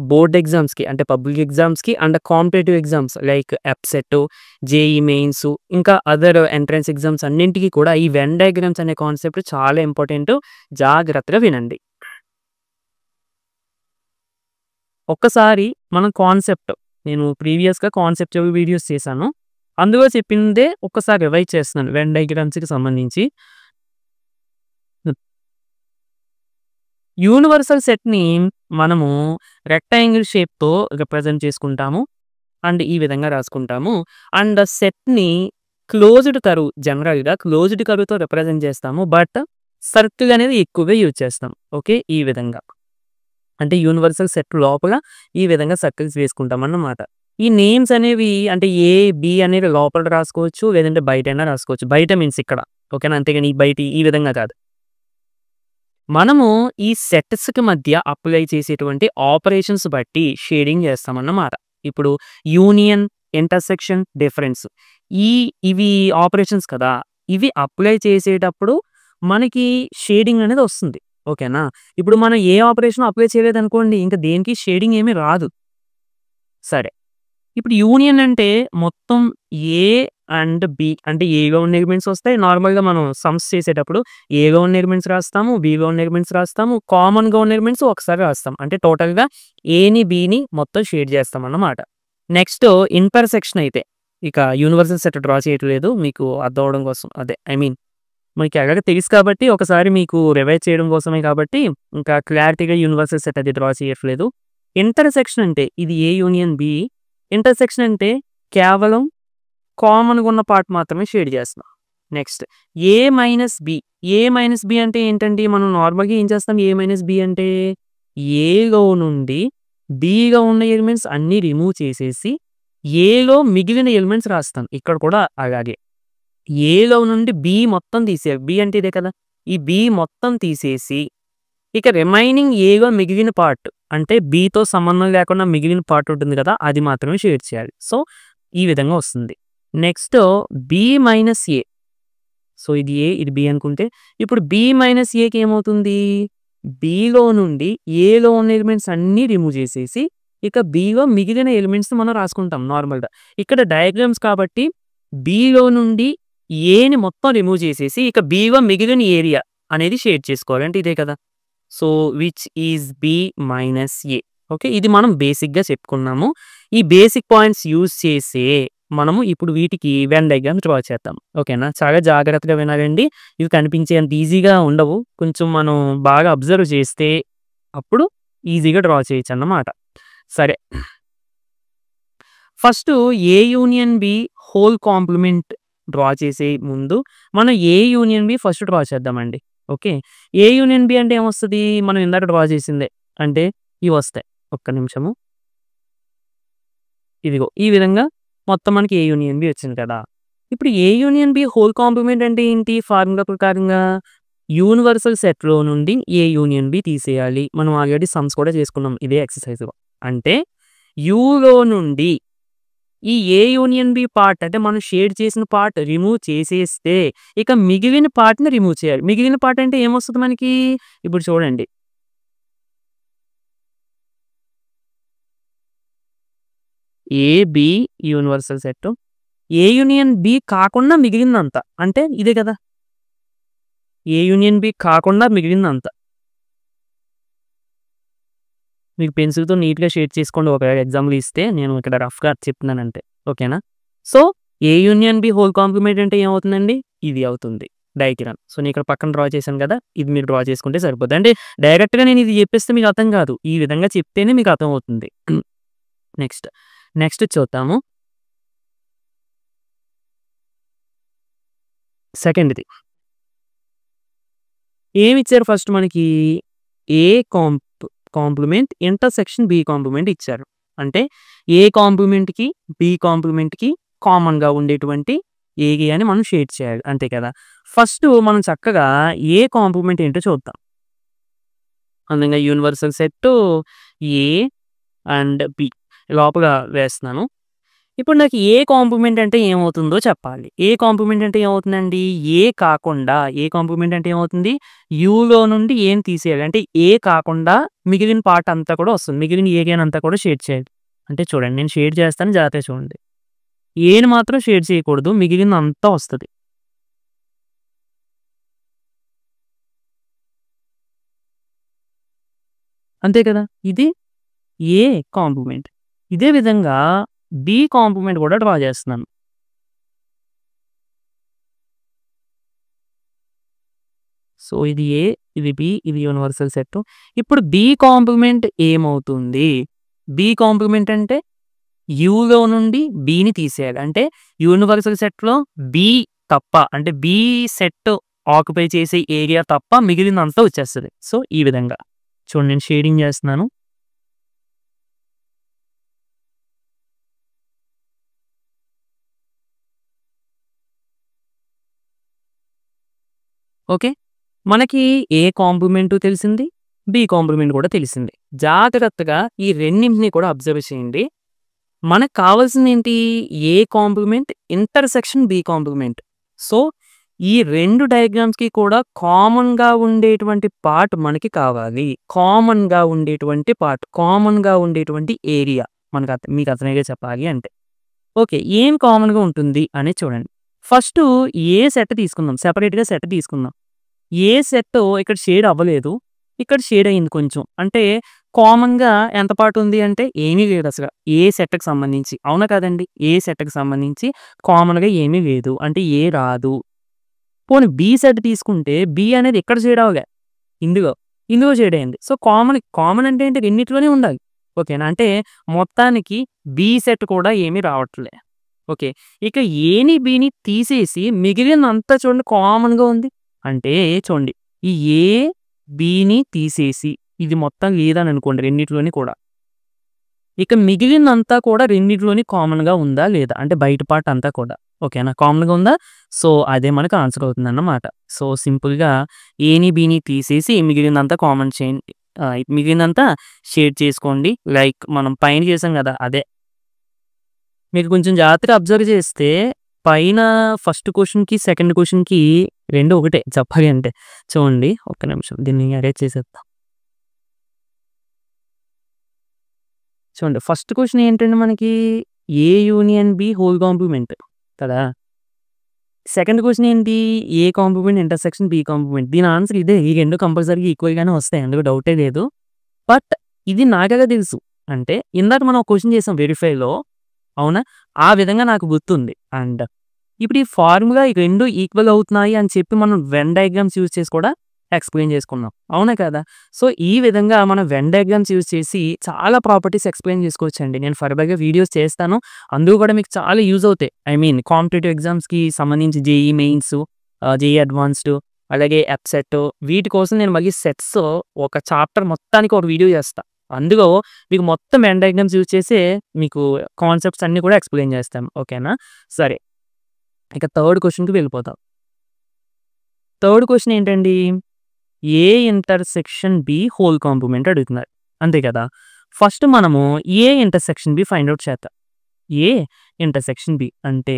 బోర్డ్ ఎగ్జామ్స్‌కి అంటే పబ్లిక్ ఎగ్జామ్స్‌కి and competitive exams like EAPCET, JEE mains ఇంకా అదర్ ఎంట్రన్స్ ఎగ్జామ్స్ అన్నింటికి కూడా ఈ వెన్ డయాగ్రామ్స్ అనే కాన్సెప్ట్ చాలా ఇంపార్టెంట్. జాగ్రత్తగా వినండి. ఒక్కసారి మనం కాన్సెప్ట్ నేను ప్రీవియస్‌గా కాన్సెప్చువల్ వీడియోస్ చేశాను. అందులో చెప్పిందే ఒక్కసారి రివైజ్ చేస్తున్నాను వెన్ డయాగ్రామ్స్‌కి సంబంధించి. యూనివర్సల్ సెట్‌ని మనము రెక్టాంగిల్ షేప్‌తో రిప్రజెంట్ చేసుకుంటాము. అండ్ ఈ విధంగా రాసుకుంటాము. అండ్ సెట్‌ని క్లోజ్డ్ కర్వ్ జనరల్‌గా క్లోజ్డ్ కర్వ్‌తో రిప్రజెంట్ చేస్తాము. బట్ సర్కిల్ అనేది ఎక్కువగా యూజ్ చేస్తాం. ఓకే. ఈ విధంగా. అంటే యూనివర్సల్ సెట్ లోపల ఈ విధంగా సర్కిల్స్ వేసుకుంటామన్నమాట. ఈ నేమ్స్ అనేవి అంటే ఏ, బి అనేవి లోపల రాసుకోవచ్చు. లేదంటే బయటైనా రాసుకోవచ్చు. బయట మీన్స్ ఇక్కడ. ఓకేనా. అంతేగాని బయట ఈ విధంగా కాదు. మనము ఈ సెట్స్‌కి మధ్య అప్లై చేసేటువంటి ఆపరేషన్స్ బట్టి షేడింగ్ చేస్తామన్నమాట. ఇప్పుడు యూనియన్, ఇంటర్సెక్షన్, డిఫరెన్స్ ఇవి ఆపరేషన్స్ కదా! ఇవి అప్లై చేసేటప్పుడు మనకి షేడింగ్ అనేది వస్తుంది. ఓకేనా. ఇప్పుడు మనం ఏ ఆపరేషన్ అప్లై చేయలేదనుకోండి ఇంక దేనికి షేడింగ్ ఏమీ రాదు. సరే. ఇప్పుడు యూనియన్ అంటే మొత్తం ఏ అండ్ బి అంటే ఏలో ఉన్న ఎలిమెంట్స్ వస్తాయి. నార్మల్‌గా మనం సమ్స్ చేసేటప్పుడు ఏలో ఉన్న ఎలిమెంట్స్ రాస్తాము, బిలో ఉన్న ఎలిమెంట్స్ రాస్తాము, కామన్‌గా ఉన్న ఎలిమెంట్స్ ఒకసారి రాస్తాం. అంటే టోటల్‌గా ఏని, బిని మొత్తం షేడ్ చేస్తామన్నమాట. నెక్స్ట్ ఇంటర్సెక్షన్ అయితే ఇక యూనివర్సల్ సెట్ డ్రా చేయట్లేదు మీకు అర్థం అవ్వడం కోసం. అదే మనకి ఎలాగో తెలుసు కాబట్టి ఒకసారి మీకు రివైజ్ చేయడం కోసమే కాబట్టి ఇంకా క్లారిటీగా యూనివర్సల్ సెట్ అది డ్రా చేయట్లేదు. ఇంటర్సెక్షన్ అంటే ఇది ఏ యూనియన్ బి. ఇంటర్సెక్షన్ అంటే కేవలం కామన్‌గా ఉన్న పార్ట్ మాత్రమే షేడ్ చేస్తున్నాం. నెక్స్ట్ ఏ మైనస్ బి. ఏ మైనస్ బి అంటే ఏంటండి? మనం నార్మల్‌గా ఏం చేస్తాం? ఏ మైనస్ బి అంటే ఏలో నుండి బిలో ఉన్న ఎలిమెంట్స్ అన్నీ రిమూవ్ చేసేసి ఏలో మిగిలిన ఎలిమెంట్స్ రాస్తాం. ఇక్కడ కూడా అలాగే. ఏలో నుండి బి మొత్తం తీసేయాలి. బి అంటే ఇదే కదా! ఈ బి మొత్తం తీసేసి ఇక రిమైనింగ్ ఏలో మిగిలిన పార్ట్ అంటే బితో సంబంధం లేకుండా మిగిలిన పార్ట్ ఉంటుంది కదా! అది మాత్రమే షేడ్ చేయాలి. సో, ఈ విధంగా వస్తుంది. నెక్స్ట్ బి మైనస్ ఏ. సో, ఇది ఏ ఇది బి అనుకుంటే ఇప్పుడు బి మైనస్ ఏకి ఏమవుతుంది? బిలో నుండి ఏలో ఉన్న ఎలిమెంట్స్ అన్నీ రిమూవ్ చేసేసి ఇక బిలో మిగిలిన ఎలిమెంట్స్ మనం రాసుకుంటాం నార్మల్గా. ఇక్కడ డయాగ్రామ్స్ కాబట్టి బిలో నుండి ఏని మొత్తం రిమూవ్ చేసేసి ఇక బిలో మిగిలిన ఏరియా అనేది షేడ్ చేసుకోవాలి. అంటే ఇదే కదా. So which is B minus A. Okay, ఇది మనం బేసిక్గా చెప్పుకున్నాము. ఈ బేసిక్ పాయింట్స్ యూజ్ చేసే మనము ఇప్పుడు వీటికి వెన్ డయాగ్రామ్ డ్రా చేద్దాం. ఓకేనా, చాలా జాగ్రత్తగా వినాలండి. ఇవి కనిపించేంత ఈజీగా ఉండవు. కొంచెం మనం బాగా అబ్జర్వ్ చేస్తే అప్పుడు ఈజీగా డ్రా చేయొచ్చు అన్నమాట. సరే, first A union B whole complement draw చేసే ముందు మనం A union B first draw చేద్దామండి. ఓకే, ఏ యూనియన్ బి అంటే ఏమొస్తుంది, మనం ఇందాక డ్రా చేసిందే. అంటే ఇవి వస్తాయి. ఒక్క నిమిషము, ఇదిగో ఈ విధంగా మొత్తం మనకి ఏ యూనియన్ బి వచ్చింది కదా. ఇప్పుడు A union B whole complement అంటే ఏంటి, ఫార్ములా ప్రకారంగా యూనివర్సల్ సెట్లో నుండి ఏ యూనియన్ బి తీసేయాలి. మనం ఆల్రెడీ సమ్స్ కూడా చేసుకున్నాం ఇదే ఎక్సర్సైజ్. అంటే యూలో నుండి ఈ ఏ యూనియన్ బి పార్ట్ అంటే మనం షేడ్ చేసిన పార్ట్ రిమూవ్ చేసేస్తే ఇక మిగిలిన పార్ట్ని రిమూవ్ చేయాలి. మిగిలిన పార్ట్ అంటే ఏమొస్తుంది మనకి, ఇప్పుడు చూడండి, A B universal set, A union B కాకుండా మిగిలిందంతా అంటే ఇదే కదా. ఏ యూనియన్ బి కాకుండా మిగిలిందంతా మీకు పెన్సిల్తో నీట్గా షేడ్ చేసుకోండి. ఒక ఎగ్జాంపుల్ ఇస్తే నేను ఇక్కడ రఫ్గా చెప్తున్నానంటే. ఓకేనా, సో ఏ యూనియన్ బి హోల్ కాంప్లిమెంట్ అంటే ఏమవుతుందండి, ఇది అవుతుంది డయాగ్రామ్. సో నేను ఇక్కడ పక్కన డ్రా చేశాను కదా, ఇది మీరు డ్రా చేసుకుంటే సరిపోతుంది. అంటే డైరెక్ట్గా నేను ఇది చెప్పేస్తే మీకు అర్థం కాదు, ఈ విధంగా చెప్తేనే మీకు అర్థం అవుతుంది. నెక్స్ట్ చూద్దాము. సెకండ్ది ఏమి ఇచ్చారు, ఫస్ట్ మనకి ఏ కాంప్లిమెంట్ ఇంటర్సెక్షన్ బి కాంప్లిమెంట్ ఇచ్చారు. అంటే ఏ కాంప్లిమెంట్కి బి కాంప్లిమెంట్కి కామన్గా ఉండేటువంటి ఏరియాని మనం షేడ్ చేయాలి, అంతే కదా. ఫస్ట్ మనం చక్కగా ఏ కాంప్లిమెంట్ ఏంటో చూద్దాం. అందులో universal set A and B లోపల వేస్తున్నాను. ఇప్పుడు నాకు ఏ కాంప్లిమెంట్ అంటే ఏమవుతుందో చెప్పాలి. ఏ కాంప్లిమెంట్ అంటే ఏమవుతుందండి, ఏ కాకుండా ఏ కాంప్లిమెంట్ అంటే ఏమవుతుంది, యూలో నుండి ఏం తీసేయాలి. అంటే ఏ కాకుండా మిగిలిన పార్ట్ అంతా కూడా వస్తుంది, మిగిలిన ఏరియాని అంతా కూడా షేడ్ చేయాలి. అంటే చూడండి, నేను షేడ్ చేస్తాను, జాగ్రత్తగా చూడండి. ఏని మాత్రం షేడ్ చేయకూడదు, మిగిలిన అంతా వస్తుంది. అంతే కదా, ఇది ఏ కాంప్లిమెంట్. ఇదే విధంగా బి కాంప్లిమెంట్ కూడా డ్రా చేస్తున్నాను. సో ఇది ఏ, ఇది బి, ఇది యూనివర్సల్ సెట్. ఇప్పుడు బి కాంప్లిమెంట్ ఏమవుతుంది, బి కాంప్లిమెంట్ అంటే యూలో నుండి బిని తీసేయాలి. అంటే యూనివర్సల్ సెట్లో బి తప్ప, అంటే బి సెట్ ఆక్యుపై చేసే ఏరియా తప్ప మిగిలినంతా వచ్చేస్తుంది. సో ఈ విధంగా చూడండి, నేను షేడింగ్ చేస్తున్నాను. ఓకే, మనకి ఏ కాంప్లిమెంట్ తెలిసింది, బి కాంప్లిమెంట్ కూడా తెలిసింది. జాగ్రత్తగా ఈ రెండింటిని కూడా అబ్జర్వ్ చేయండి. మనకు కావాల్సింది ఏంటి, A complement intersection B complement. So ఈ రెండు డయాగ్రామ్స్కి కూడా కామన్గా ఉండేటువంటి పార్ట్ మనకి కావాలి. కామన్గా ఉండేటువంటి పార్ట్, కామన్గా ఉండేటువంటి ఏరియా మనకు మీకు అర్థమయ్యేగా చెప్పాలి అంటే. ఓకే, ఏం కామన్గా ఉంటుంది అని చూడండి. ఫస్ట్ ఏ సెట్ తీసుకుందాం, సెపరేట్గా సెట్ తీసుకుందాం. ఏ సెట్ ఇక్కడ షేడ్ అవ్వలేదు, ఇక్కడ షేడ్ అయింది కొంచెం. అంటే కామన్గా ఎంత పార్ట్ ఉంది అంటే ఏమీ లేదు అసలు ఏ సెట్కి సంబంధించి. అవునా కదండి, ఏ సెట్కి సంబంధించి కామన్గా ఏమీ లేదు, అంటే ఏ రాదు. పోనీ బి సెట్ తీసుకుంటే బి అనేది ఎక్కడ షేడ్ అవ్వలే, ఇందులో షేడ్ అయింది. సో కామన్ అంటే ఏంటి, రెండింటిలోనే ఉండాలి. ఓకేనా, అంటే మొత్తానికి బి సెట్ కూడా ఏమీ రావట్లే. ఓకే, ఇక ఏని బిని తీసేసి మిగిలినంతా చూడండి కామన్గా ఉంది. అంటే చూడండి, ఈ ఏ బిని తీసేసి ఇది మొత్తం లేదని అనుకోండి రెండింటిలోని కూడా, ఇక మిగిలినంతా కూడా రెండింటిలోని కామన్గా ఉందా లేదా, అంటే బయట పార్ట్ అంతా కూడా ఓకేనా కామన్గా ఉందా. సో అదే మనకు ఆన్సర్ అవుతుంది అన్నమాట. సో సింపుల్గా ఏని బిని తీసేసి మిగిలినంతా కామన్ చేయండి, మిగిలినంతా షేడ్ చేసుకోండి. లైక్ మనం పైన చేసాం కదా అదే. మీరు కొంచెం జాగ్రత్తగా అబ్జర్వ్ చేస్తే పైన ఫస్ట్ క్వశ్చన్కి సెకండ్ క్వశ్చన్కి రెండు ఒకటే చెప్పాలి అంటే. చూడండి ఒక్క నిమిషం, దీన్ని అరేంజ్ చేసేద్దాం. చూడండి ఫస్ట్ క్వెషన్ ఏంటంటే మనకి ఏ యూనియన్ బి హోల్ కాంప్లిమెంట్ కదా. సెకండ్ క్వెషన్ ఏంటి? A complement intersection B complement. దీని ఆన్సర్ ఇదే. ఈ 2 కంపల్సరీగా ఈక్వల్‌గానే వస్తాయి. అందులో డౌటే లేదు. బట్ ఇది నాకెలా తెలుసు అంటే ఇందాక మనం ఒక క్వెషన్ చేసాం వెరిఫైలో. అవునా? ఆ విధంగా నాకు గుర్తుంది. అండ్ ఇప్పుడు ఈ ఫార్ములా ఈ 2 ఈక్వల్ అవుతున్నాయి అని చెప్పి మనం వెన్ డయాగ్రామ్స్ యూజ్ చేసి కూడా ఎక్స్‌ప్లెయిన్ చేసుకున్నాం. అవునా కదా? సో, ఈ విధంగా మనం వెన్ డయాగ్రామ్స్ యూజ్ చేసి చాలా ప్రాపర్టీస్ ఎక్స్‌ప్లెయిన్ చేసుకోవచ్చండి. నేను ఫర్దర్‌గా వీడియోస్ చేస్తాను. అందులో కూడా మీకు చాలా యూజ్ అవుతాయి. ఐ మీన్ కాంపిటీటివ్ ఎగ్జామ్స్‌కి సంబంధించి జేఈఈ మెయిన్స్, జేఈఈ అడ్వాన్స్డ్, అలాగే ఎప్సెట్ వీటి కోసం నేను మళ్ళీ సెట్స్ ఒక చాప్టర్ మొత్తానికి ఒక వీడియో చేస్తా. అందులో మీకు మొత్తం వెన్ డయాగ్రామ్స్ యూజ్ చేసే మీకు కాన్సెప్ట్స్ అన్నీ కూడా ఎక్స్‌ప్లెయిన్ చేస్తాను. ఓకేనా? సరే. ఇక థర్డ్ క్వెషన్‌కి వెళ్ళిపోతాం. థర్డ్ క్వెషన్ ఏంటండి? A intersection B whole complement అడుగుతున్నారు. అంతే కదా. ఫస్ట్ మనము A intersection B find out చేద్దాం. ఏ ఇంటర్సెక్షన్ బి అంటే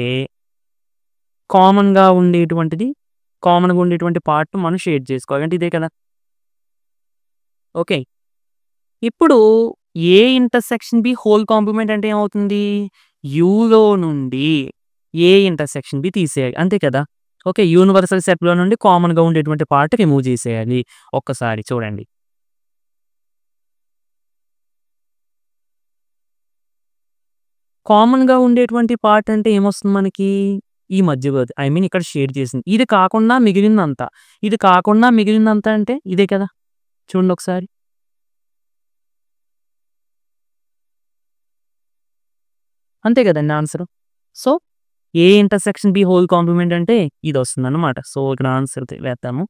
కామన్‌గా ఉండేటువంటి పార్ట్ మనం షేర్ చేసుకోవాలి. అంటే ఇదే కదా. ఓకే. ఇప్పుడు A intersection B whole complement అంటే ఏమవుతుంది? యూలో నుండి ఏ ఇంటర్సెక్షన్ బి తీసేయాలి. అంతే కదా. ఓకే. యూనివర్సల్ సెట్‌లో నుండి కామన్‌గా ఉండేటువంటి పార్ట్ రిమూవ్ చేసేయాలి. ఒక్కసారి చూడండి. కామన్‌గా ఉండేటువంటి పార్ట్ అంటే ఏమొస్తుంది మనకి? ఈ మధ్యలోది. ఐ మీన్ ఇక్కడ షేడ్ చేసింది. ఇది కాకుండా మిగిలిందంతా. ఇది కాకుండా మిగిలిందంతా అంటే ఇదే కదా. చూడండి ఒకసారి. అంతే కదండీ answer. So, A intersection B whole complement అంటే ఇదొస్తుందన్నమాట. సో, ఇక్కడ ఆన్సర్ వేద్దాము.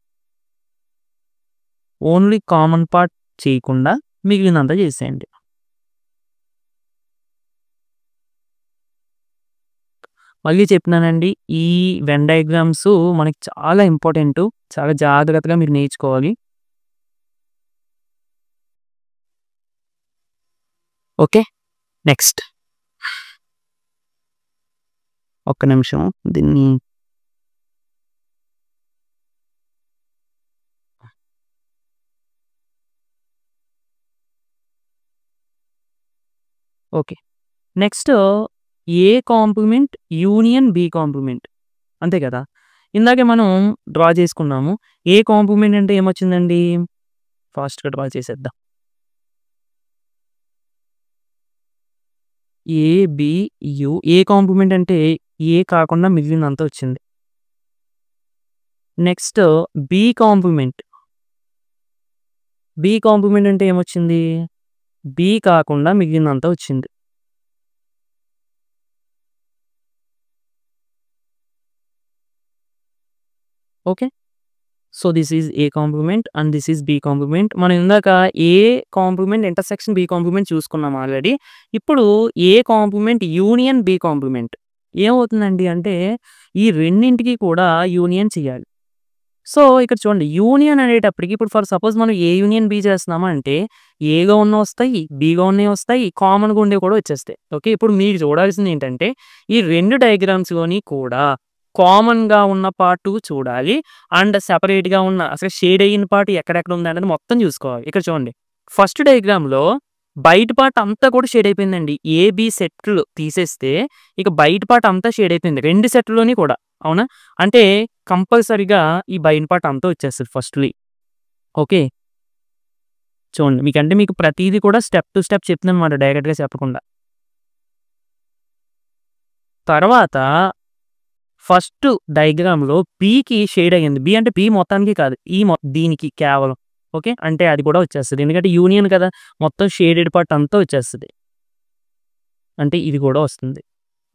ఓన్లీ కామన్ పార్ట్ చేయకుండా మిగిలినంతా చేసేయండి. మళ్ళీ చెప్తున్నానండి. ఈ వెన్ డయాగ్రామ్స్ మనకి చాలా ఇంపార్టెంటు. చాలా జాగ్రత్తగా మీరు నేర్చుకోవాలి. ఓకే. నెక్స్ట్. ఒక్క నిమిషం. దీన్ని okay. Next A complement union B complement. అంతే కదా. ఇందాకే మనం డ్రా చేసుకున్నాము. ఏ కాంప్లిమెంట్ అంటే ఏమొచ్చిందండి? ఫాస్ట్‌గా డ్రా చేసేద్దాం. A, B, U. A complement అంటే ఏ కాకుండా మిగిలినంతా వచ్చింది. Next B complement. B complement అంటే ఏమొచ్చింది? బి కాకుండా మిగిలినంతా వచ్చింది. Okay. So, this is A complement and this is B complement. మనం ఇందాక A complement intersection B complement చూసుకున్నాం ఆల్రెడీ. ఇప్పుడు A complement union B complement. ఏమవుతుందండి అంటే ఈ రెండింటికి కూడా యూనియన్ చేయాలి. సో, ఇక్కడ చూడండి యూనియన్ అనేటప్పటికి ఇప్పుడు ఫర్ సపోజ్ మనం ఏ యూనియన్ బి చేస్తున్నామా అంటే ఏగా ఉన్నవి వస్తాయి, బిగా ఉన్నవి వస్తాయి, కామన్‌గా ఉండేవి కూడా వచ్చేస్తాయి. ఓకే. ఇప్పుడు మీరు చూడాల్సింది ఏంటంటే ఈ 2 డయాగ్రామ్స్‌లోని కూడా కామన్‌గా ఉన్న పార్ట్ చూడాలి. అండ్ సెపరేట్‌గా ఉన్న అసలు షేడ్ అయిన పార్ట్ ఎక్కడెక్కడ ఉంది అనేది మొత్తం చూసుకోవాలి. ఇక్కడ చూడండి. ఫస్ట్ డయాగ్రామ్‌లో బయట పార్ట్ అంతా కూడా షేడ్ అయిపోయిందండి. ఏ, బి సెట్‌లు తీసేస్తే ఇక బయట పార్ట్ అంతా షేడ్ అయిపోయింది. 2 సెట్‌ల్లోని కూడా. అవునా? అంటే కంపల్సరీగా ఈ బయట పార్ట్ అంతా వచ్చేస్తది ఫస్ట్‌లి. ఓకే. చూడండి. మీకు ప్రతీది కూడా స్టెప్ టు స్టెప్ చెప్తున్నానన్నమాట డైరెక్ట్‌గా చెప్పకుండా. తర్వాత ఫస్ట్ డయాగ్రామ్‌లో బికి షేడ్ అయ్యింది. బి అంటే బి మొత్తానికి కాదు. దీనికి కేవలం. ఓకే. అంటే అది కూడా వచ్చేస్తది. ఎందుకంటే యూనియన్ కదా. మొత్తం షేడెడ్ పార్ట్ అంతా వచ్చేస్తది. అంటే ఇది కూడా వస్తుంది.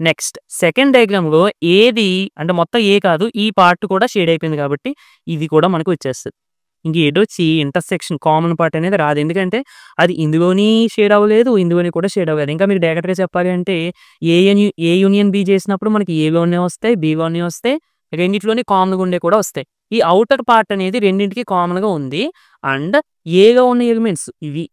నెక్స్ట్ సెకండ్ డయాగ్రామ్‌లో ఏది అంటే మొత్తం ఏ కాదు. ఈ పార్ట్ కూడా షేడ్ అయిపోయింది కాబట్టి ఇది కూడా మనకు వచ్చేస్తది. ఇంక ఏటొచ్చి ఇంటర్సెక్షన్ కామన్ పార్ట్ అనేది రాదు. ఎందుకంటే అది ఇందులోని షేడ్ అవ్వలేదు. ఇందులోని కూడా షేడ్ అవ్వలేదు. ఇంకా మీకు డైరెక్ట్‌గా చెప్పాలి అంటే ఏ యూనియన్ బి చేసినప్పుడు మనకి ఏలోనే వస్తాయి, బిలోనే వస్తాయి. రెండిట్లోని కామన్‌గా ఉండేవి కూడా వస్తాయి. ఈ ఔటర్ పార్ట్ అనేది రెండింటికి కామన్‌గా ఉంది. అండ్ ఏలో ఉన్న ఎలిమెంట్స్ ఇవి.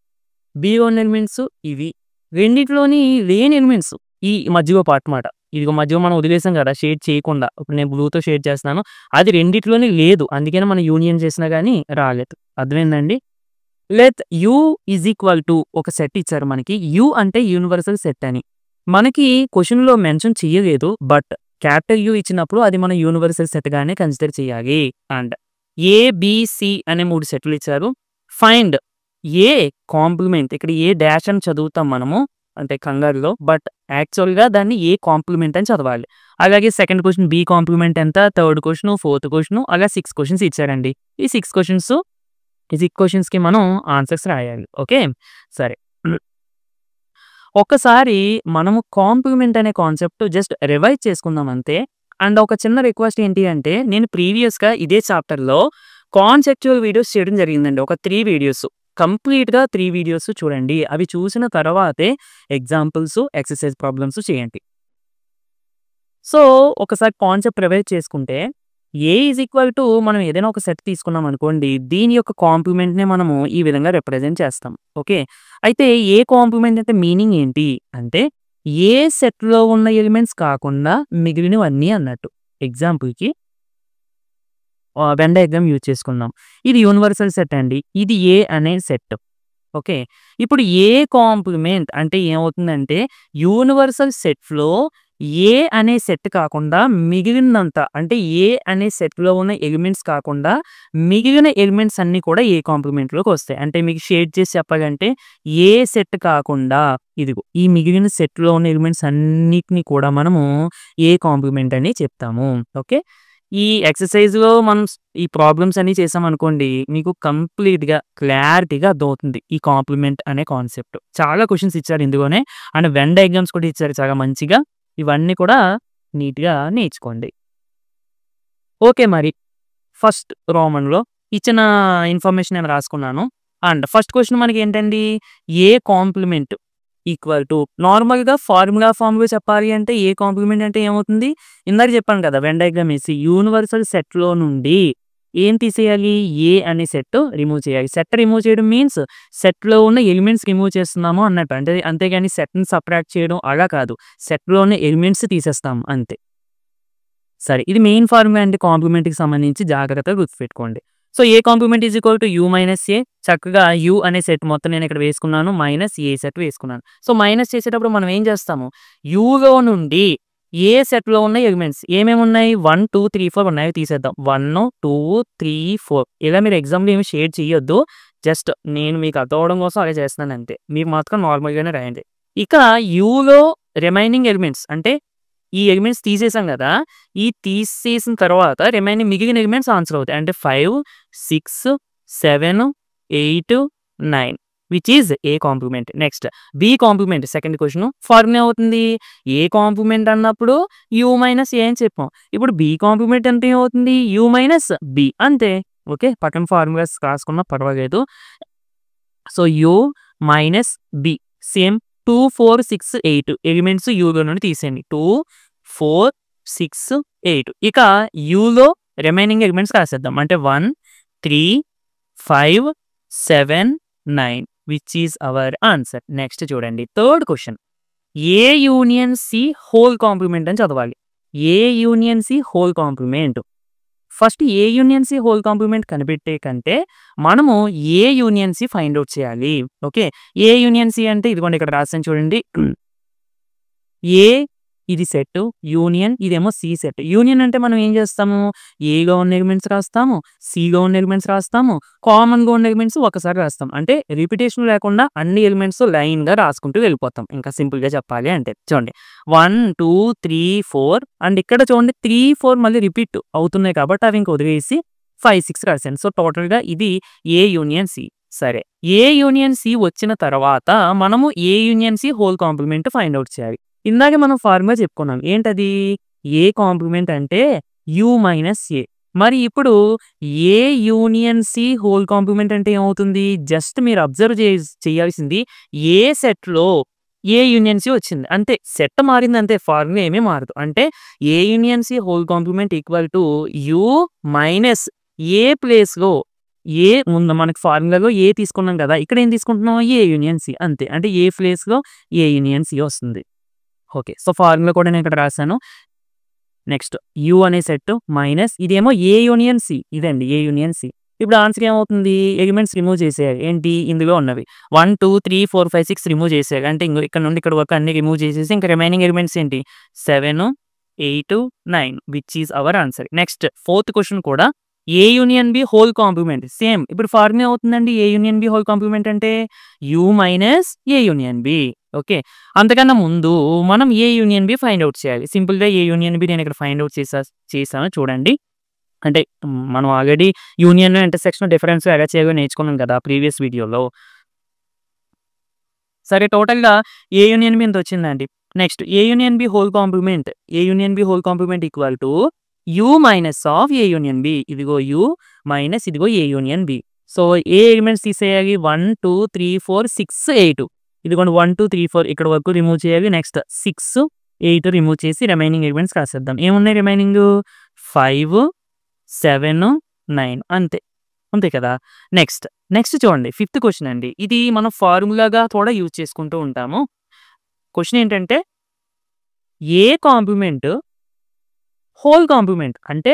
బిలో ఉన్న ఎలిమెంట్స్ ఇవి. రెండిట్లోని లేని ఎలిమెంట్స్ ఈ మధ్యలో పార్ట్ మాట. ఇదిగో మధ్యలో మనం వదిలేసాం కదా షేడ్ చేయకుండా. ఇప్పుడు నేను బ్లూతో షేడ్ చేస్తున్నాను. అది రెండిట్లోని లేదు. అందుకనే మనం యూనియన్ చేసినా గానీ రాలేదు. అర్థమైందండి? Let you is equal to ఒక సెట్ ఇచ్చారు మనకి. యూ అంటే యూనివర్సల్ సెట్ అని. మనకి క్వెషన్‌లో మెన్షన్ చేయలేదు. బట్ క్యాపిటల్ యూ ఇచ్చినప్పుడు అది మన యూనివర్సల్ సెట్‌గానే కన్సిడర్ చేయాలి. అండ్ ఏ, బి, సి అనే 3 సెట్లు ఇచ్చారు. ఫైండ్ ఏ కాంప్లిమెంట్, ఇక్కడ ఏ డాష్ అని చదువుతాం మనము అంటే కంగారులో. బట్ యాక్చువల్‌గా దాన్ని ఏ కాంప్లిమెంట్ అని చదవాలి. అలాగే సెకండ్ క్వెషన్ బి కాంప్లిమెంట్ ఎంత, థర్డ్ క్వెషన్, ఫోర్త్ క్వెషన్ అలా 6 క్వెషన్స్ ఇచ్చారండి. ఈ 6 క్వెషన్స్‌కి మనం ఆన్సర్స్ రాయాలి. ఓకే. సరే. ఒక్కసారి మనము కాంప్లిమెంట్ అనే కాన్సెప్ట్ జస్ట్ రివైజ్ చేసుకుందాం అంతే. అండ్ ఒక చిన్న రిక్వెస్ట్ ఏంటి అంటే, నేను ప్రీవియస్‌గా ఇదే చాప్టర్‌లో కాన్సెప్చువల్ వీడియోస్ చేయడం జరిగిందండి. ఒక 3 వీడియోస్. కంప్లీట్‌గా 3 వీడియోస్ చూడండి. అవి చూసిన తర్వాతే ఎగ్జాంపుల్స్, ఎక్సర్సైజ్ ప్రాబ్లమ్స్ చేయండి. సో, ఒకసారి కాన్సెప్ట్ రివైజ్ చేసుకుంటే ఏ ఈజ్ ఈక్వల్ టు మనం ఏదైనా ఒక సెట్ తీసుకున్నాం అనుకోండి. దీని యొక్క కాంప్లిమెంట్‌నే మనము ఈ విధంగా రిప్రజెంట్ చేస్తాం. ఓకే. అయితే ఏ కాంప్లిమెంట్ అంటే మీనింగ్ ఏంటి అంటే, ఏ సెట్‌లో ఉన్న ఎలిమెంట్స్ కాకుండా మిగిలినవన్నీ అన్నట్టు. ఎగ్జాంపుల్‌కి వెన్ డయాగ్రామ్ యూజ్ చేసుకుందాం. ఇది యూనివర్సల్ సెట్ అండి. ఇది ఏ అనే సెట్. ఓకే. ఇప్పుడు ఏ కాంప్లిమెంట్ అంటే ఏమవుతుందంటే, యూనివర్సల్ సెట్‌లో ఏ అనే సెట్ కాకుండా మిగిలినంతా అంటే ఏ అనే సెట్‌లో ఉన్న ఎలిమెంట్స్ కాకుండా మిగిలిన ఎలిమెంట్స్ అన్నీ కూడా ఏ కాంప్లిమెంట్‌లోకి వస్తాయి. అంటే మీకు షేడ్ చేసి చెప్పాలంటే ఏ సెట్ కాకుండా ఇదిగో ఈ మిగిలిన సెట్‌లో ఉన్న ఎలిమెంట్స్ అన్నిటిని కూడా మనము ఏ కాంప్లిమెంట్ అని చెప్తాము. ఓకే. ఈ ఎక్సర్సైజ్‌లో మనం ఈ ప్రాబ్లమ్స్ అన్నీ చేసామనుకోండి, మీకు కంప్లీట్‌గా క్లారిటీగా అర్థమవుతుంది ఈ కాంప్లిమెంట్ అనే కాన్సెప్ట్. చాలా క్వెషన్స్ ఇచ్చారు ఇందులోనే. అండ్ వెన్ డయాగ్రామ్స్ కూడా ఇచ్చారు చాలా మంచిగా. ఇవన్నీ కూడా నీట్‌గా నేర్చుకోండి. ఓకే. మరి ఫస్ట్ రోమన్‌లో ఇచ్చిన ఇన్ఫర్మేషన్ నేను రాసుకున్నాను. అండ్ ఫస్ట్ క్వెషన్ మనకి ఏంటండి, ఏ కాంప్లిమెంట్ ఈక్వల్ టు నార్మల్‌గా ఫార్ములా చెప్పాలి అంటే ఏ కాంప్లిమెంట్ అంటే ఏమవుతుంది? ఇందాక చెప్పాను కదా! వెన్ డయాగ్రామ్ ఏసి యూనివర్సల్ సెట్‌లో నుండి ఏం తీసేయాలి? ఏ అనే సెట్ రిమూవ్ చేయాలి. సెట్ రిమూవ్ చేయడం మీన్స్ సెట్‌లో ఉన్న ఎలిమెంట్స్ రిమూవ్ చేస్తున్నాము అన్నట్టు. అంటే అంతేగాని సెట్‌ని సబ్ట్రాక్ట్ చేయడం అలా కాదు. సెట్‌లో ఉన్న ఎలిమెంట్స్ తీసేస్తాం అంతే. సరే. ఇది మెయిన్ ఫార్ములా అండి కాంప్లిమెంట్‌కి సంబంధించి జాగ్రత్తగా గుర్తుపెట్టుకోండి. So, A complement is equal to U minus A. చక్కగా యూ అనే సెట్ మొత్తం నేను ఇక్కడ వేసుకున్నాను. మైనస్ ఏ సెట్ వేసుకున్నాను. సో, మైనస్ చేసేటప్పుడు మనం ఏం చేస్తాము? యూలో నుండి ఏ సెట్‌లో ఉన్న ఎలిమెంట్స్ ఏమేమున్నాయి? 1, 2, 3, 4 ఉన్నాయి. అవి తీసేద్దాం. 1, 2, 3, 4 ఇలా మీరు ఎగ్జామ్‌లో ఏమి షేడ్ చేయొద్దు. జస్ట్ నేను మీకు అర్థం అవ్వడం కోసం అలా చేస్తున్నాను అంతే. మీరు మాత్రం నార్మల్‌గానే రాయండి. ఇక యూలో రిమైనింగ్ ఎలిమెంట్స్ అంటే ఈ ఎలిమెంట్స్ తీసేసాం కదా! ఈ తీసేసిన తర్వాత రిమైనింగ్ మిగిలిన ఎలిమెంట్స్ ఆన్సర్ అవుతాయి. అంటే 5, 6, 7, 8, 9 which is A complement. Next B complement second question formula ఏమవుతుంది? ఏ కాంప్లిమెంట్ అన్నప్పుడు యూ మైనస్ ఏ అని చెప్పాం. ఇప్పుడు బి కాంప్లిమెంట్ అంటే ఏమవుతుంది? యూ మైనస్ బి అంతే. ఓకే. పక్కన ఫార్ములాస్ రాసుకున్నా పర్వాలేదు. So, U minus B same 2, 4, 6, 8 elements యూలో నుండి తీసేయండి. 2, 4, 6, 8 ఇక యూలో రిమైనింగ్ ఎలిమెంట్స్ రాసేద్దాం. అంటే 1, 3, 5, 7, 9 which is our answer. Next చూడండి third question. A union C whole complement అని చదవాలి. A union C whole complement. First A union C whole complement కనిపెట్టే కంటే మనము A union C find out చేయాలి. ఓకే. ఏ యూనియన్ సి అంటే ఇదిగోండి ఇక్కడ రాసాను చూడండి. ఏ ఇది సెట్, యూనియన్ ఇదేమో సి సెట్. యూనియన్ అంటే మనం ఏం చేస్తాము? ఏలో ఉన్న ఎలిమెంట్స్ రాస్తాము, సిలో ఉన్న ఎలిమెంట్స్ రాస్తాము, కామన్‌గా ఉన్న ఎలిమెంట్స్ ఒకసారి రాస్తాం. అంటే రిపిటేషన్ లేకుండా అన్ని ఎలిమెంట్స్ లైన్‌గా రాసుకుంటూ వెళ్ళిపోతాం. ఇంకా సింపుల్‌గా చెప్పాలి అంటే చూడండి 1, 2, 3, 4 అండ్ ఇక్కడ చూడండి 3, 4 మళ్ళీ రిపీట్ అవుతున్నాయి కాబట్టి అవి ఇంక వదిలేసి 5, 6 రాశాను. సో, టోటల్‌గా ఇది ఏ యూనియన్ సి. సరే. ఏ యూనియన్ సి వచ్చిన తర్వాత మనము A union C whole complement find out చేయాలి. ఇందాక మనం ఫార్ములా చెప్పుకున్నాం. ఏంటది? ఏ కాంప్లిమెంట్ అంటే యూ మైనస్ ఏ. మరి ఇప్పుడు A union C whole complement అంటే ఏమవుతుంది? జస్ట్ మీరు అబ్జర్వ్ చేయాల్సింది ఏ సెట్‌లో ఏ యూనియన్ సి వచ్చింది. అంతే. సెట్ మారింది అంతే. ఫార్ములా ఏమీ మారదు. అంటే A union C whole complement equal to U minus A ప్లేస్‌లో ఏ ముందు మనకి ఫార్ములాలో ఏ తీసుకున్నాం కదా! ఇక్కడ ఏం తీసుకుంటున్నాం? ఏ యూనియన్ సి అంతే. అంటే ఏ ప్లేస్‌లో ఏ యూనియన్ సి వస్తుంది. ఓకే. సో, ఫార్ములా కూడా నేను ఇక్కడ రాసాను. నెక్స్ట్ యూ అనే సెట్ మైనస్ ఇదేమో ఏ యూనియన్ సి. ఇదండి ఏ యూనియన్ సి. ఇప్పుడు ఆన్సర్ ఏమవుతుంది? ఎలిమెంట్స్ రిమూవ్ చేసేయాలి. ఏంటి? ఇందులో ఉన్నవి 1, 2, 3, 4, 5, 6 రిమూవ్ చేసేయాలి. అంటే ఇక్కడ నుండి ఇక్కడ వరకు అన్ని రిమూవ్ చేసేసి ఇంకా రిమైనింగ్ ఎలిమెంట్స్ ఏంటి? 7, 8, 9 which is our answer. Next fourth question కూడా A union B whole complement same. ఇప్పుడు ఫార్ములా అవుతుందండి A union B whole complement అంటే U minus A union B. Okay, అంతకన్నా ముందు మనం A union B find out చేయాలి. సింపుల్గా ఏ యూనియన్ బి నేను ఇక్కడ ఫైండ్ అవుట్ చేశాను చూడండి. అంటే మనం ఆల్రెడీ యూనియన్ ఇంటర్సెక్షన్ డిఫరెన్స్ ఎలా చేయాలో నేర్చుకున్నాం కదా ప్రీవియస్ వీడియోలో. సరే, టోటల్గా ఏ యూనియన్ బి ఇంత వచ్చిందండి. Next A union B whole complement. A union B whole complement equal to U minus of A union B. ఇదిగో యూ మైనస్ ఇదిగో ఏ యూనియన్ బి. సో ఏ ఎలిమెంట్స్ తీసేయాలి? 1, 2, 3, 4, 6, 8. ఇదిగోండి 1, 2, 3, 4 ఇక్కడ వరకు రిమూవ్ చేయాలి. నెక్స్ట్ 6, 8 రిమూవ్ చేసి రిమైనింగ్ ఎలిమెంట్స్ రాసేద్దాం. ఏమున్నాయి రిమైనింగ్? 5, 7, 9 అంతే కదా. నెక్స్ట్ చూడండి ఫిఫ్త్ క్వశ్చన్ అండి. ఇది మనం ఫార్ములాగా కూడా యూజ్ చేసుకుంటూ ఉంటాము. క్వశ్చన్ ఏంటంటే ఏ కాంప్లిమెంట్ హోల్ కాంప్లిమెంట్ అంటే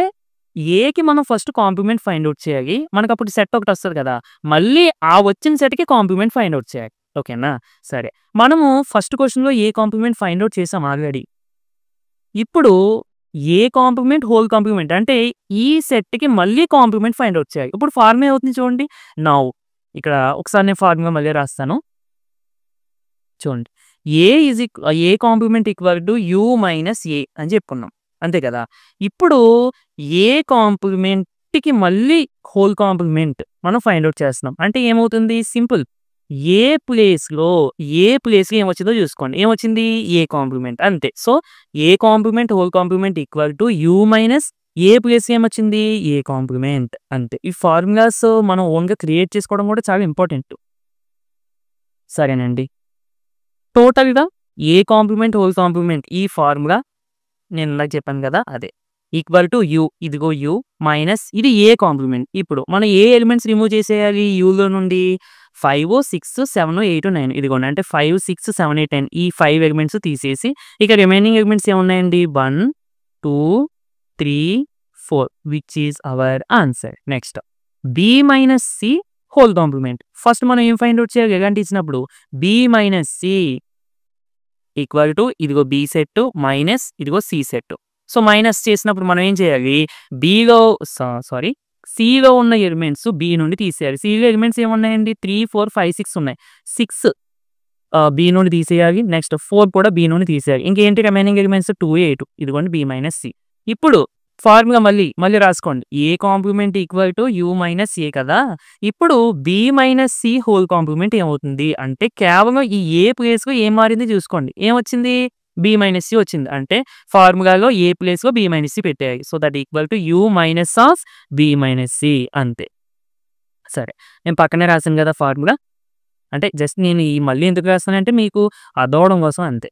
ఏకి మనం ఫస్ట్ కాంప్లిమెంట్ ఫైండ్ అవుట్ చేయాలి. మనకు అప్పుడు సెట్ ఒకటి వస్తుంది కదా, మళ్ళీ ఆ వచ్చిన సెట్కి కాంప్లిమెంట్ ఫైండ్ అవుట్ చేయాలి. ఓకేనా? సరే, మనము ఫస్ట్ క్వశ్చన్లో ఏ కాంప్లిమెంట్ ఫైండ్ అవుట్ చేసాం ఆల్రెడీ. ఇప్పుడు ఏ కాంప్లిమెంట్ హోల్ కాంప్లిమెంట్ అంటే ఈ సెట్కి మళ్ళీ కాంప్లిమెంట్ ఫైండ్ అవుట్ చేయాలి. ఇప్పుడు ఫార్ములా అవుతుంది చూడండి. నౌ ఇక్కడ ఒకసారి నేను ఫార్ములా మళ్ళీ రాస్తాను చూడండి. A complement equal to U minus A అని చెప్పుకున్నాం, అంతే కదా. ఇప్పుడు ఏ కాంప్లిమెంట్కి మళ్ళీ హోల్ కాంప్లిమెంట్ మనం ఫైండ్ అవుట్ చేస్తున్నాం అంటే ఏమవుతుంది? సింపుల్, ఏ ప్లేస్లో ఏమొచ్చిందో చూసుకోండి. ఏమొచ్చింది? ఏ కాంప్లిమెంట్, అంతే. So A complement whole complement equal to U minus A place ఏమొచ్చింది? ఏ కాంప్లిమెంట్, అంతే. ఈ ఫార్ములాస్ మనం ఓన్గా క్రియేట్ చేసుకోవడం కూడా చాలా ఇంపార్టెంట్. సరేనండి, టోటల్గా ఏ కాంప్లిమెంట్ హోల్ కాంప్లిమెంట్ ఈ ఫార్ములా నేను ఇందాక చెప్పాను కదా, అదే ఈక్వల్ టు యూ. ఇదిగో యూ మైనస్ ఇది ఏ కాంప్లిమెంట్. ఇప్పుడు మనం ఏ ఎలిమెంట్స్ రిమూవ్ చేసేయాలి యూలో నుండి? 5, 6, 7, 8, 9 ఇదిగోండి. అంటే 5, 6, 7, 8, 10 ఈ 5 ఎలిమెంట్స్ తీసేసి ఇక రిమైనింగ్ ఎలిమెంట్స్ ఏమున్నాయండి? 1, 2, 3, 4 which is our answer. Next B minus C whole complement. First మనం ఏం ఫైండ్ అవుట్ చేయాలి? ఎలాంటి ఇచ్చినప్పుడు B minus C equal to ఇదిగో బి సెట్ మైనస్ ఇదిగో సి సెట్. సో మైనస్ చేసినప్పుడు మనం ఏం చేయాలి? సిలో ఉన్న ఎలిమెంట్స్ బి నుండి తీసేయాలి. సిలో ఎలిమెంట్స్ ఏమున్నాయండి? 3, 4, 5, 6 ఉన్నాయి. 6 బి నుండి తీసేయాలి. నెక్స్ట్ 4 కూడా బి నుండి తీసేయాలి. ఇంకేంటి రిమైనింగ్ ఎలిమెంట్స్? 2, 8 ఇదిగోండి బి మైనస్ సి. ఇప్పుడు ఫార్ములా మళ్ళీ రాసుకోండి. A complement equal to U minus A కదా. ఇప్పుడు B minus C whole complement ఏమవుతుంది అంటే కేవలం ఈ ఏ ప్లేస్లో ఏం మారింది చూసుకోండి. ఏమొచ్చింది? బి మైనస్ సి వచ్చింది. అంటే ఫార్ములాలో ఏ ప్లేస్లో బి మైనస్ సి పెట్టేయాలి. So that equal to U minus of B minus C, అంతే. సరే, నేను పక్కనే రాశాను కదా ఫార్ములా. అంటే జస్ట్ నేను ఈ మళ్ళీ ఎందుకు రాస్తానంటే మీకు అదవడం కోసం, అంతే.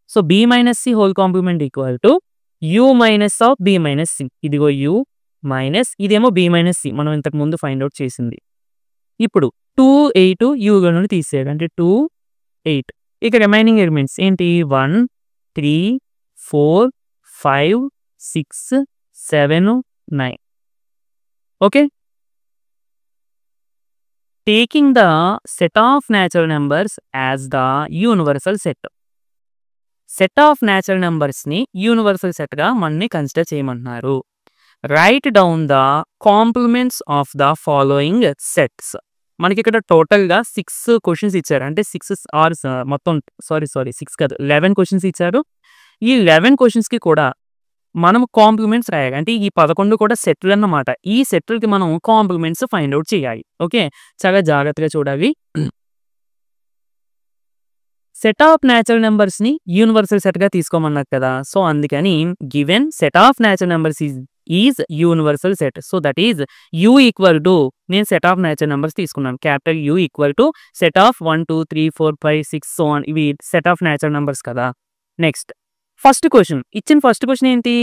So B minus C whole complement equal to U minus of B minus C. ఇదిగో యూ మైనస్ ఇదేమో బి మైనస్ సి మనం ఇంతకు ముందు ఫైండ్ అవుట్ చేసింది. ఇప్పుడు 2, 8 యూలో నుండి తీసేయాలి. అంటే 2, 8 ఇక రిమైనింగ్ ఎలిమెంట్స్ ఏంటి? 1, 3, 4, 5, 6, 7, 9. Okay, taking the set of natural numbers as the universal set. Set of natural నెంబర్స్ని యూనివర్సల్ సెట్గా మనని కన్సిడర్ చేయమంటున్నారు. Write down the complements of the following sets. మనకి ఇక్కడ టోటల్గా 6 క్వశ్చన్స్ ఇచ్చారు. అంటే 6 ఆర్ మొత్తం 6 కాదు 11 క్వశ్చన్స్ ఇచ్చారు. ఈ 11 క్వశ్చన్స్కి కూడా మనం కాంప్లిమెంట్స్ రాయాలి. అంటే ఈ 11 కూడా సెట్లు అన్నమాట. ఈ సెట్లకి మనం కాంప్లిమెంట్స్ ఫైండ్ అవుట్ చేయాలి. ఓకే, చాలా జాగ్రత్తగా చూడాలి. సెట్ ఆఫ్ న్యాచురల్ నెంబర్స్ని యూనివర్సల్ సెట్గా తీసుకోమన్నారు కదా. సో అందుకని given set of natural numbers is universal set. So that is you equal to నేను సెట్ ఆఫ్ న్యాచురల్ నెంబర్స్ తీసుకున్నాను. Capital you equal to set of 1, 2, 3, 4, 5, 6 so on. ఇవి set of natural numbers కదా. Next first question ఇచ్చిన first question ఏంటి?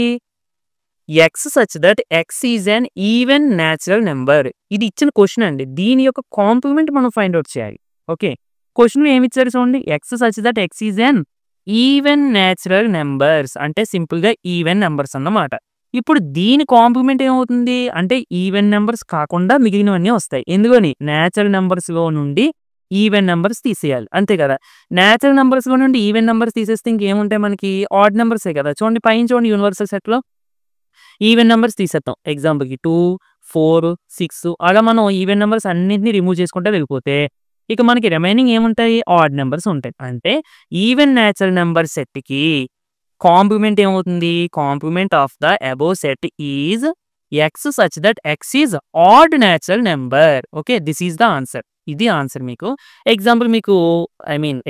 X such that x is an even natural number. ఇది ఇచ్చిన question అండి. దీని యొక్క కాంప్లిమెంట్ మనం ఫైండ్ అవుట్ చేయాలి. ఓకే, క్వశ్చన్ ఏమి ఇచ్చారు చూడండి. X such that x is an even natural numbers అంటే సింపుల్గా ఈవెన్ నెంబర్స్ అన్నమాట. ఇప్పుడు దీని కాంప్లిమెంట్ ఏమవుతుంది అంటే ఈవెన్ నెంబర్స్ కాకుండా మిగిలినవన్నీ వస్తాయి. ఎందుకని నేచురల్ నెంబర్స్‌లో నుండి ఈవెన్ నెంబర్స్ తీసేయాలి. అంతే కదా! నేచురల్ నెంబర్స్‌లో నుండి ఈవెన్ నెంబర్స్ తీసేస్తే ఇంకేముంటాయి మనకి ఆడ్ నెంబర్సే కదా! చూడండి పైన చూడండి యూనివర్సల్ సెట్‌లో ఈవెన్ నెంబర్స్ తీసేద్దాం. ఎగ్జాంపుల్‌కి 2, 4, 6 అలా మనం ఈవెన్ నెంబర్స్ అన్నిటిని రిమూవ్ చేసుకుంటూ వెళ్ళిపోతే ఇక మనకి రిమైనింగ్ ఏముంటాయి ఆడ్ నెంబర్స్ ఉంటాయి. అంటే ఈవెన్ నేచురల్ నెంబర్ సెట్‌కి కాంప్లిమెంట్ ఏమవుతుంది? Complement of the above set is x such that x is odd natural number. Okay. This is the answer. ఇది ఆన్సర్ మీకు. ఎగ్జాంపుల్ మీకు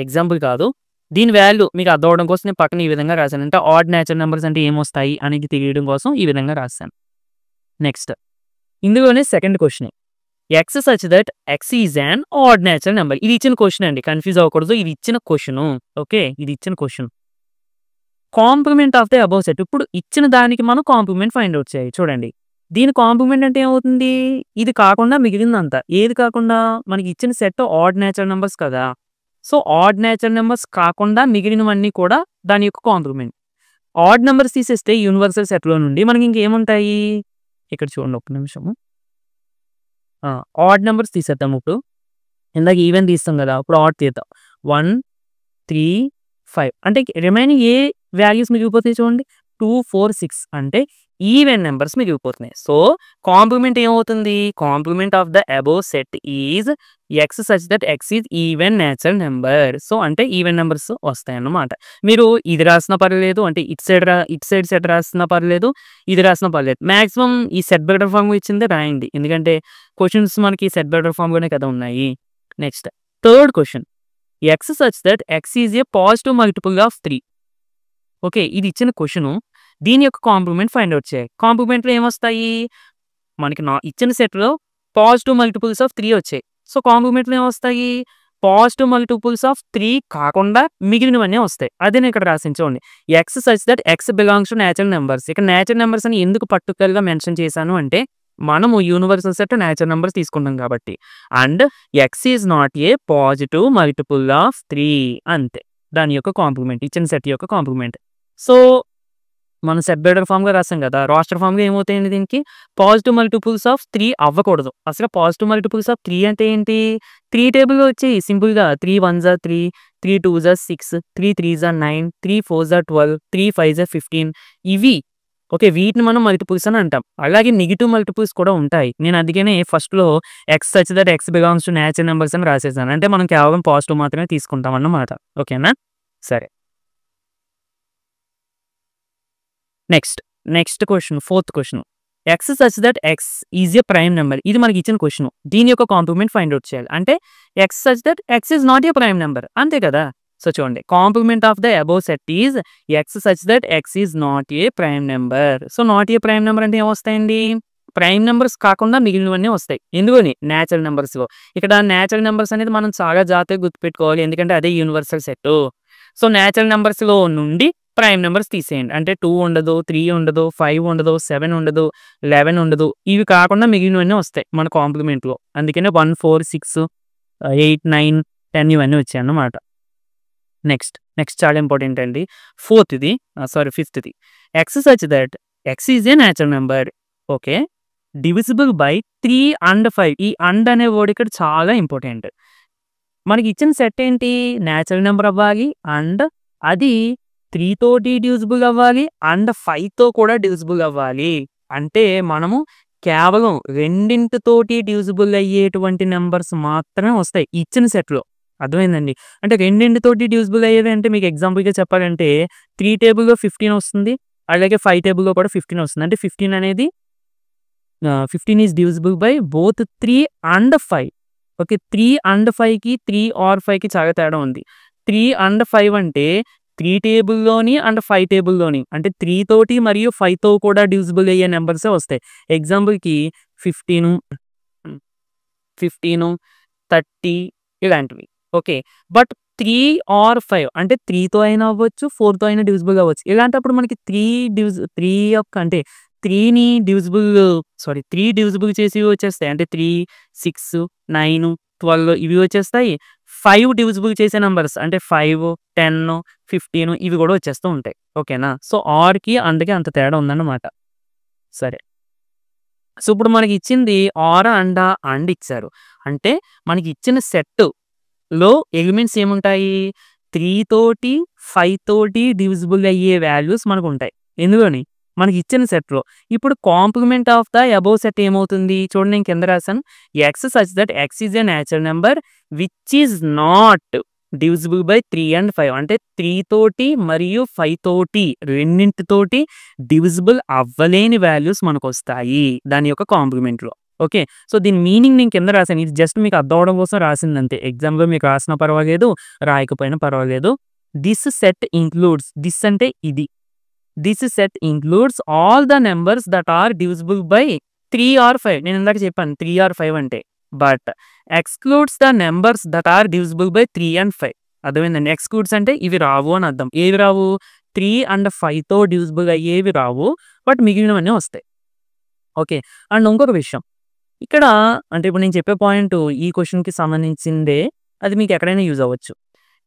ఎగ్జాంపుల్ కాదు. దీని వాల్యూ మీకు అర్థం అవ్వడం కోసం నేను పక్కన ఈ విధంగా రాశాను. అంటే ఆడ్ నేచురల్ నెంబర్స్ అంటే ఏమొస్తాయి అనేది తెలియడం కోసం ఈ విధంగా రాశాను. నెక్స్ట్ ఇందులోనే second question. X such that x is an add natural number. ఇది ఇచ్చిన క్వెషన్ అండి. కన్‌ఫ్యూజ్ అవ్వకూడదు. ఇది ఇచ్చిన క్వెషను. ఓకే. ఇది ఇచ్చిన question. Complement of the above set. ఇప్పుడు ఇచ్చిన దానికి మనం కాంప్లిమెంట్ ఫైండ్ ఔట్ చేయాలి. చూడండి. దీని కాంప్లిమెంట్ అంటే ఏమవుతుంది? ఇది కాకుండా మిగిలిందంతా. ఏది కాకుండా? మనకి ఇచ్చిన సెట్ ఆడ్ నేచురల్ నంబర్స్ కదా! సో, ఆడ్ నేచురల్ నంబర్స్ కాకుండా మిగిలినవన్నీ కూడా దాని యొక్క కాంప్లిమెంట్. ఆడ్ నంబర్స్ తీసేస్తే యూనివర్సల్ సెట్‌లో నుండి మనకి ఇంకేముంటాయి? ఇక్కడ చూడండి ఒక్క నిమిషము. ఆడ్ నంబర్స్ తీసేద్దాం ఇప్పుడు. ఇందాక ఈవెన్ తీస్తాం కదా! ఇప్పుడు ఆడ్ తీద్దాం. 1, 3, 5 అంటే రిమైనింగ్ ఏ వాల్యూస్ మిగిలిపోతాయి చూడండి. 2, 4, 6 అంటే ఈవెన్ నంబర్స్ మిగిలిపోతున్నాయి. సో, కాంప్లిమెంట్ ఏమవుతుంది? Complement of the above set is x such that x is even natural number. So, అంటే ఈవెన్ నంబర్స్ వస్తాయన్నమాట. మీరు ఇది రాసినా పర్లేదు. అంటే ఇటు సైడ్ సెట్ రాసినా పర్లేదు. ఇది రాసినా పర్లేదు. మాక్సిమం ఈ సెట్ బెటర్ ఫార్మ్ ఇచ్చిందే రాయండి. ఎందుకంటే క్వెషన్స్ మనకి సెట్ బెటర్ ఫార్మ్‌లోనే కదా ఉన్నాయి. Next third question. X such that x is A positive multiple of 3. Okay. ఇది ఇచ్చిన క్వెషను. దీని యొక్క కాంప్లిమెంట్ ఫైండ్ ఔట్ చేయాలి. కాంప్లిమెంట్‌లో ఏమొస్తాయి? మనకి ఇచ్చిన సెట్‌లో పాజిటివ్ మల్టిపుల్స్ ఆఫ్ 3 వచ్చాయి. సో, కాంప్లిమెంట్‌లో ఏమొస్తాయి? పాజిటివ్ మల్టిపుల్స్ ఆఫ్ 3 కాకుండా మిగిలినవన్నీ వస్తాయి. అదే నేను ఇక్కడ రాసాను చూడండి. X such that x belongs to natural numbers. ఇక్కడ నేచురల్ నంబర్స్ అని ఎందుకు పర్టిక్యులర్‌గా మెన్షన్ చేశాను అంటే మనము యూనివర్సల్ సెట్ నేచురల్ నంబర్స్ తీసుకుంటాం కాబట్టి. And x is not A positive multiple of 3 అంతే. దాని యొక్క కాంప్లిమెంట్. ఇచ్చిన సెట్ యొక్క కాంప్లిమెంట్. సో, మనం సెట్ బెటర్ ఫార్మ్‌గా రాసాం కదా! రోస్టర్ ఫార్మ్‌గా ఏమవుతాయండి దీనికి? పాజిటివ్ మల్టిపుల్స్ ఆఫ్ 3 అవ్వకూడదు. అసలు పాజిటివ్ మల్టిపుల్స్ ఆఫ్ 3 అంటే ఏంటి? 3 టేబుల్‌లో వచ్చేయి సింపుల్‌గా 3 1 జా 3, 3 2 జా 6, 3 3 జా 9, 3 4 జా 12, 3 5 జా 15 ఇవి. ఓకే. వీటిని మనం మల్టిపుల్స్ అని అంటాం. అలాగే నెగెటివ్ మల్టిపుల్స్ కూడా ఉంటాయి. నేను అందుకనే ఫస్ట్‌లో X such that x belongs to natural numbers అని రాసేసాను. అంటే మనం కేవలం పాజిటివ్ మాత్రమే తీసుకుంటాం అన్నమాట. ఓకేనా? సరే. Next question fourth question. X such that x is A prime number. ఇది మనకి ఇచ్చిన క్వెషన్. దీని యొక్క కాంప్లిమెంట్ ఫైండ్ ఔట్ చేయాలి. అంటే x such that x is not a prime number. అంతే కదా! సో, చూడండి. Complement of the above set is x such that x is not a prime number. So, not a prime number అంటే ఏమొస్తాయండి? Prime numbers కాకుండా మిగిలినవన్నీ వస్తాయి. ఎందుకని? Natural నంబర్స్‌లో. ఇక్కడ నేచురల్ నంబర్స్ అనేది మనం చాలా జాగ్రత్తగా గుర్తుపెట్టుకోవాలి. ఎందుకంటే అదే యూనివర్సల్ సెట్. సో, నేచురల్ నంబర్స్‌లో నుండి ప్రైమ్ నెంబర్స్ తీసేయండి. అంటే 2 ఉండదు, 3 ఉండదు, 5 ఉండదు, 7 ఉండదు, 11 ఉండదు. ఇవి కాకుండా మిగిలినవన్నీ వస్తాయి మన కాంప్లిమెంట్‌లో. అందుకనే 1, 4, 6, 8, 9, 10 ఇవన్నీ వచ్చాయన్నమాట. నెక్స్ట్ చాలా ఇంపార్టెంట్ అండి. ఫిఫ్త్‌ది. X such that x is a natural number. Okay. Divisible by 3 and 5. E and అనే వర్డ్ ఇక్కడ చాలా ఇంపార్టెంట్. మనకి ఇచ్చిన సెట్ ఏంటి? నేచురల్ నెంబర్ అవ్వాలి అండ్ అది 3 తోటి డివిజిబుల్ అవ్వాలి అండ్ 5తో కూడా డివిజిబుల్ అవ్వాలి. అంటే మనము కేవలం రెండింటితోటి డివిజిబుల్ అయ్యేటువంటి నంబర్స్ మాత్రమే వస్తాయి ఇచ్చిన సెట్‌లో. అర్థమైందండి? అంటే రెండింటితోటి డివిజిబుల్ అయ్యేవి అంటే మీకు ఎగ్జాంపుల్‌గా చెప్పాలంటే 3 టేబుల్‌లో 15 వస్తుంది. అలాగే 5 టేబుల్‌లో కూడా 15 వస్తుంది. అంటే 15 అనేది 15 is divisible by both 3 and 5. Okay. 3 and 5కి 3 ఆర్ 5కి చాలా తేడా ఉంది. 3 అండ్ 5 అంటే 3 టేబుల్‌లోని అండ్ 5 టేబుల్‌లోని. అంటే 3 తోటి మరియు 5తో కూడా డివిజిబుల్ అయ్యే నంబర్సే వస్తాయి. ఎగ్జాంపుల్‌కి 15, 30 ఇలాంటివి. ఓకే. బట్ 3 ఆర్ 5 అంటే 3తో అయినా అవ్వచ్చు, 4తో అయినా డివిజిబుల్ అవ్వచ్చు. ఇలాంటప్పుడు మనకి 3 యొక్క అంటే 3 డివిజిబుల్ చేసేవి వచ్చేస్తాయి. అంటే 3, 6, 9, 12 ఇవి వచ్చేస్తాయి. 5 డివిజిబుల్ చేసే నంబర్స్ అంటే 5, 10, 15 ఇవి కూడా వచ్చేస్తూ ఉంటాయి. ఓకేనా? సో, ఆర్‌కి, అండ్‌కి అంత తేడా ఉందన్నమాట. సరే. సో, ఇప్పుడు మనకి ఇచ్చింది ఆర్ అండ్ ఇచ్చారు. అంటే మనకి ఇచ్చిన సెట్‌లో ఎలిమెంట్స్ ఏముంటాయి? 3 తోటి, 5 తోటి డివిజిబుల్ అయ్యే వాల్యూస్ మనకుంటాయి. ఎందులోని? మనకి ఇచ్చిన సెట్‌లో. ఇప్పుడు complement of the above set ఏమవుతుంది? చూడండి నేను కింద రాసాను. X such that x is a natural number which is not divisible by 3 and 5 అంటే 3 తోటి మరియు 5 తోటి రెండింటితోటి డివిజిబుల్ అవ్వలేని వాల్యూస్ మనకొస్తాయి దాని యొక్క కాంప్లిమెంట్‌లో. ఓకే. సో, దీని మీనింగ్ నేను కింద రాసాను. ఇది జస్ట్ మీకు అర్థం అవ్వడం కోసం రాసిందంతే. ఎగ్జామ్‌లో మీకు రాసినా పర్వాలేదు, రాయకపోయినా పర్వాలేదు. దిస్ సెట్ ఇంక్లూడ్స్ దిస్ అంటే ఇది. This set includes all the numbers that are divisible by 3 or 5 నేను ఇందాక చెప్పాను 3 ఆర్ 5 అంటే. But excludes the numbers that are divisible by 3 and 5 అర్థమైందండి. ఎక్స్‌క్లూడ్స్ అంటే ఇవి రావు అని అర్థం. ఏవి రావు? 3 అండ్ 5తో డివిజిబుల్ అయ్యేవి రావు. బట్ మిగిలినవన్నీ వస్తాయి. ఓకే. అండ్ ఇంకొక విషయం. ఇక్కడ అంటే ఇప్పుడు నేను చెప్పే పాయింట్ ఈ క్వెషన్‌కి సంబంధించిందే. అది మీకు ఎక్కడైనా యూజ్ అవ్వచ్చు.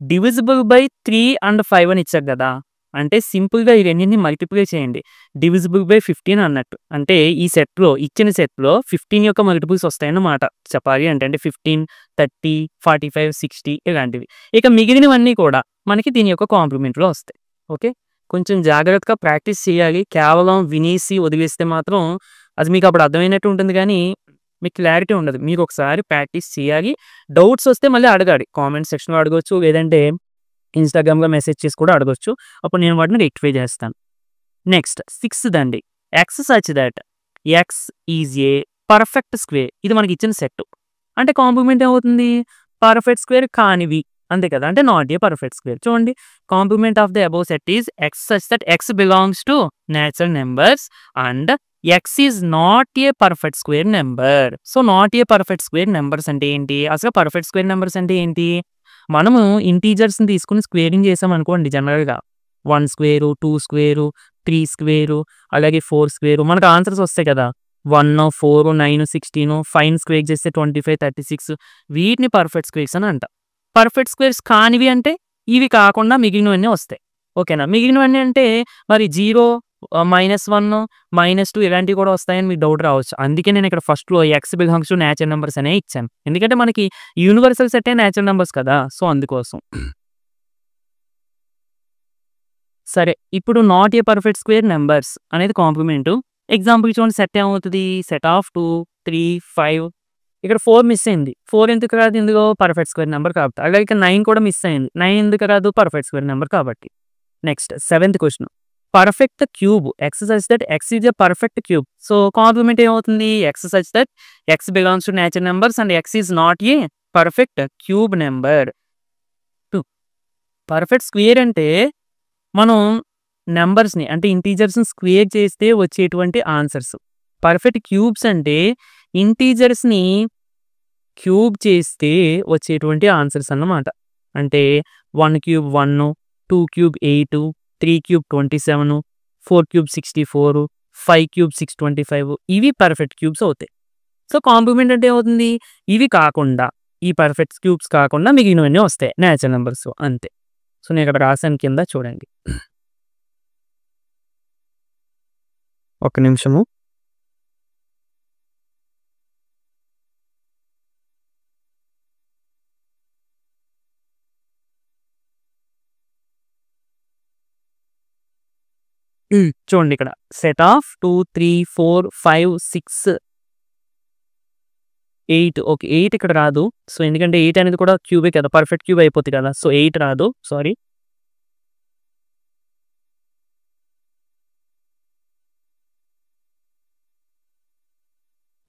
డివిజిబుల్ బై 3 అండ్ 5 అని ఇచ్చారు కదా! అంటే సింపుల్‌గా ఈ రెండిటిని మల్టిప్లై చేయండి. డివిజిబుల్ బై 15 అన్నట్టు. అంటే ఈ సెట్‌లో ఇచ్చిన సెట్‌లో 15 యొక్క మల్టిపుల్స్ వస్తాయన్నమాట. చెప్పాలి అంటే 15, 30, 45, 60 ఇలాంటివి. ఇక మిగిలినవన్నీ కూడా మనకి దీని యొక్క కాంప్లిమెంట్‌లో వస్తాయి. ఓకే. కొంచెం జాగ్రత్తగా ప్రాక్టీస్ చేయాలి. కేవలం వినేసి వదిలేస్తే మాత్రం అది మీకు అప్పుడు అర్థమైనట్టు ఉంటుంది గానీ, మీకు క్లారిటీ ఉండదు. మీరు ఒకసారి ప్రాక్టీస్ చేయాలి. డౌట్స్ వస్తే మళ్ళీ అడగాలి. కామెంట్ సెక్షన్‌లో అడగొచ్చు. లేదంటే ఇన్‌స్టాగ్రామ్‌లో మెసేజ్ చేసి కూడా అడగొచ్చు. అప్పుడు నేను వాటిని రెక్టిఫై చేస్తాను. నెక్స్ట్ 6థ్ అండి. X such that x is A perfect square. ఇది మనకి ఇచ్చిన సెట్. అంటే కాంప్లిమెంట్ ఏమవుతుంది? పర్ఫెక్ట్ స్క్వేర్ కానివి. అంతే కదా! అంటే నాట్ ఏ పర్ఫెక్ట్ స్క్వేర్. చూడండి complement of the above set is x such that x belongs to natural numbers and x is not a perfect square number. So, not a perfect square numbers అంటే ఏంటి? అసలు perfect square numbers అంటే ఏంటి? మనము ఇంటీజర్స్‌ని తీసుకొని squaring చేసామనుకోండి జనరల్‌గా 1 square, 2 square, 3 square, అలాగే 4 స్క్వేరు మనకు ఆన్సర్స్ వస్తాయి కదా! 1, 4, 9, 16 5 స్క్వేర్ చేస్తే 25, 36 వీటిని పర్ఫెక్ట్ స్క్వేర్స్ అని అంటాం. పర్ఫెక్ట్ స్క్వేర్స్ కానివి అంటే ఇవి కాకుండా మిగిలినవన్నీ వస్తాయి. ఓకేనా? మిగిలినవన్నీ అంటే మరి 0, -1, -2 ఇలాంటివి కూడా వస్తాయని మీకు డౌట్ రావచ్చు. అందుకే నేను ఇక్కడ ఫస్ట్‌లో X belongs to natural numbers అనే ఇచ్చాను. ఎందుకంటే మనకి యూనివర్సల్ సెట్టే న్యాచురల్ నంబర్స్ కదా! సో, అందుకోసం. సరే. ఇప్పుడు not a perfect square numbers అనేది కాంప్లిమెంటు. ఎగ్జాంపుల్‌కి చూడండి సెట్ ఏమవుతది? సెట్ ఆఫ్ 2, 3, 5 ఇక్కడ 4 మిస్ అయింది. 4 ఎందుకు రాదు ఇందులో? పర్ఫెక్ట్ స్క్వేర్ నంబర్ కాబట్టి. అలాగే ఇక్కడ 9 కూడా మిస్ అయింది. 9 ఎందుకు రాదు? పర్ఫెక్ట్ స్క్వేర్ నంబర్ కాబట్టి. నెక్స్ట్ 7థ్ question. Perfect cube x such that x is a perfect cube. So, complement ఏమవుతుంది? X such that x belongs to natural numbers and x is not a perfect cube number. 2 perfect square అంటే మనం నంబర్స్‌ని అంటే ఇంటీజర్స్‌ని square చేస్తే వచ్చేటువంటి answers. Perfect cubes అంటే ఇంటీజర్స్‌ని cube చేస్తే వచ్చేటువంటి answers అన్నమాట. అంటే 1 cube 1, 2 cube 8, 3 cube 27, 4 cube 64, 5 cube 625 ఇవి పర్ఫెక్ట్ క్యూబ్స్ అవుతాయి. సో, కాంప్లిమెంట్ అంటే ఏమవుతుంది? ఇవి కాకుండా ఈ పర్ఫెక్ట్ క్యూబ్స్ కాకుండా మిగిలినవన్నీ వస్తాయి న్యాచురల్ నంబర్స్ అంతే. సో, నేను ఇక్కడ రాసాను కింద చూడండి. ఒక్క నిమిషము. చూడండి ఇక్కడ సెట్ ఆఫ్ 2, 3, 4, 5, 6, 8 ఓకే. 8 ఇక్కడ రాదు. సో, ఎందుకంటే 8 అనేది కూడా క్యూబే కదా! పర్ఫెక్ట్ క్యూబ్ అయిపోద్ది కదా! సో, 8 రాదు. సారీ.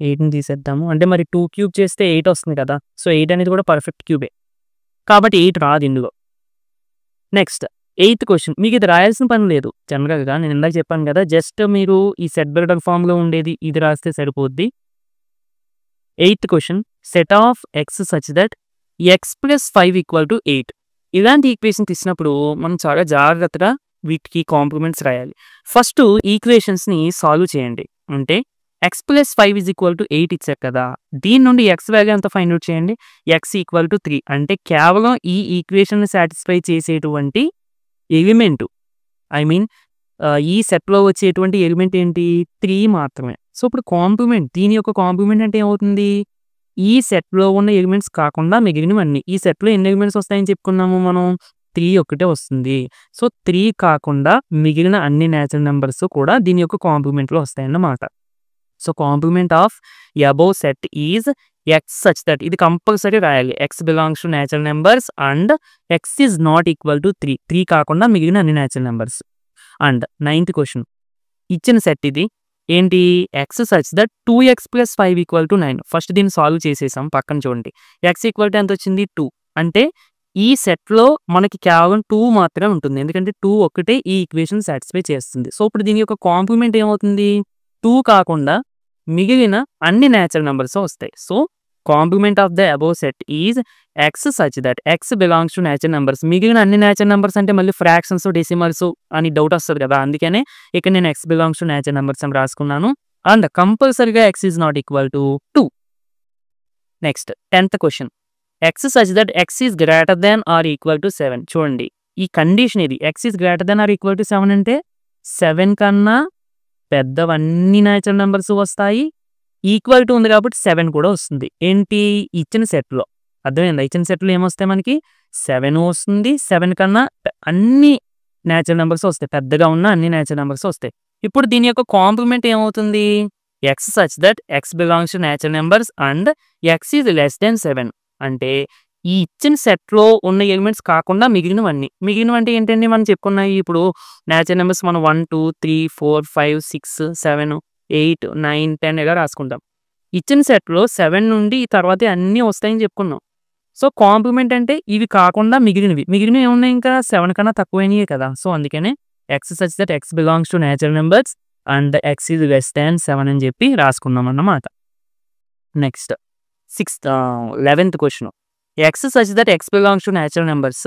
ఎయిట్‌ని తీసేద్దాము. అంటే మరి 2 క్యూబ్ చేస్తే 8 వస్తుంది కదా! సో, 8 అనేది కూడా పర్ఫెక్ట్ క్యూబే. కాబట్టి 8 రాదు ఇందులో. Next eighth question. మీకు ఇది రాయాల్సిన పని లేదు. జనరల్‌గా నేను ఇందాక చెప్పాను కదా! జస్ట్ మీరు ఈ సెట్ బిల్డర్ ఫార్మ్‌లో ఉండేది ఇది రాస్తే సరిపోద్ది. Eighth question. Set of X such that X plus 5 equal to 8. ఇలాంటి ఈక్వేషన్స్ ఇచ్చినప్పుడు మనం చాలా జాగ్రత్తగా వీటికి కాంప్లిమెంట్స్ రాయాలి. ఫస్ట్ ఈక్వేషన్స్‌ని సాల్వ్ చేయండి. అంటే X plus 5 is equal to 8 ఇచ్చారు కదా! దీని నుండి ఎక్స్ వాల్యూ ఎంత ఫైండ్ ఔట్ చేయండి. ఎక్స్ ఈక్వల్ టు 3 అంటే కేవలం ఈ ఈక్వేషన్‌ని సాటిస్ఫై చేసేటువంటి ఎలిమెంటు ఐ మీన్ ఈ సెట్‌లో వచ్చేటువంటి ఎలిమెంట్ ఏంటి? 3 మాత్రమే. సో, ఇప్పుడు కాంప్లిమెంట్ దీని యొక్క కాంప్లిమెంట్ అంటే ఏమవుతుంది? ఈ సెట్‌లో ఉన్న ఎలిమెంట్స్ కాకుండా మిగిలినవన్నీ. ఈ సెట్‌లో ఎన్ని ఎలిమెంట్స్ వస్తాయని చెప్పుకున్నాము మనం? 3 ఒక్కటే వస్తుంది. సో, 3 కాకుండా మిగిలిన అన్ని నేచురల్ నంబర్స్ కూడా దీని యొక్క కాంప్లిమెంట్‌లో వస్తాయన్నమాట. So, complement of above set is x such that ఇది కంపల్సరీ రాయాలి. X belongs to natural numbers and x is not equal to 3. 3 కాకుండా మిగిలిన అన్ని natural numbers. And 9th question ఇచ్చిన సెట్ ఇది ఏంటి? X such that 2x + 5 = 9. First దీన్ని solve చేసేసాం. పక్కన చూడండి. ఎక్స్ ఈక్వల్ టు ఎంత వచ్చింది? 2. అంటే ఈ సెట్‌లో మనకి కేవలం 2 మాత్రమే ఉంటుంది. ఎందుకంటే 2 ఒక్కటే ఈ ఈక్వేషన్ సాటిస్ఫై చేస్తుంది. సో, ఇప్పుడు దీని యొక్క కాంప్లిమెంట్ ఏమవుతుంది? 2 కాకుండా మిగిలిన అన్ని నేచురల్ నంబర్స్ వస్తాయి. So, complement of the above set is x such that x belongs to natural numbers. మిగిలిన అన్ని నేచురల్ నంబర్స్ అంటే మళ్ళీ ఫ్రాక్షన్స్, డెసిమల్స్ అని డౌట్ వస్తది కదా! అందుకనే ఇక్కడ నేను X belongs to natural numbers అని రాసుకున్నాను. అండ్ కంపల్సరీగా X is not equal to 2. Next 10th question X such that x is greater than or equal to 7. చూడండి ఈ కండిషన్ ఇది. X is greater than or equal to 7 అంటే 7 కన్నా పెద్దవన్నీ natural numbers వస్తాయి. Equal to ఉంది కాబట్టి 7 కూడా వస్తుంది. ఏంటి? ఇచ్చిన సెట్‌లో. అర్థమైందా? ఇచ్చిన సెట్‌లో ఏమొస్తాయి మనకి? 7 వస్తుంది. 7 కన్నా అన్ని నేచురల్ నంబర్స్ వస్తాయి. పెద్దగా ఉన్న అన్ని నేచురల్ నంబర్స్ వస్తాయి. ఇప్పుడు దీని యొక్క కాంప్లిమెంట్ ఏమవుతుంది? X such that x belongs to natural numbers and x is less then 7. అంటే ఈ ఇచ్చిన సెట్‌లో ఉన్న ఎలిమెంట్స్ కాకుండా మిగిలినవన్నీ. మిగిలినవంటే ఏంటండి? మనం చెప్పుకున్నాయి ఇప్పుడు నేచురల్ నంబర్స్ మనం 1, 2, 3, 4, 5, 6, 7, 8, 9, 10 ఇలా రాసుకుంటాం. ఇచ్చిన సెట్‌లో 7 నుండి తర్వాత అన్నీ వస్తాయని చెప్పుకున్నాం. సో, కాంప్లిమెంట్ అంటే ఇవి కాకుండా మిగిలినవి. మిగిలినవి ఏమున్నాయి ఇంకా? 7 కన్నా తక్కువైనయే కదా! సో, అందుకనే X such that x belongs to natural numbers and x is less than 7 అని చెప్పి రాసుకున్నాం అన్నమాట. Next 11th question X such that x belongs to natural numbers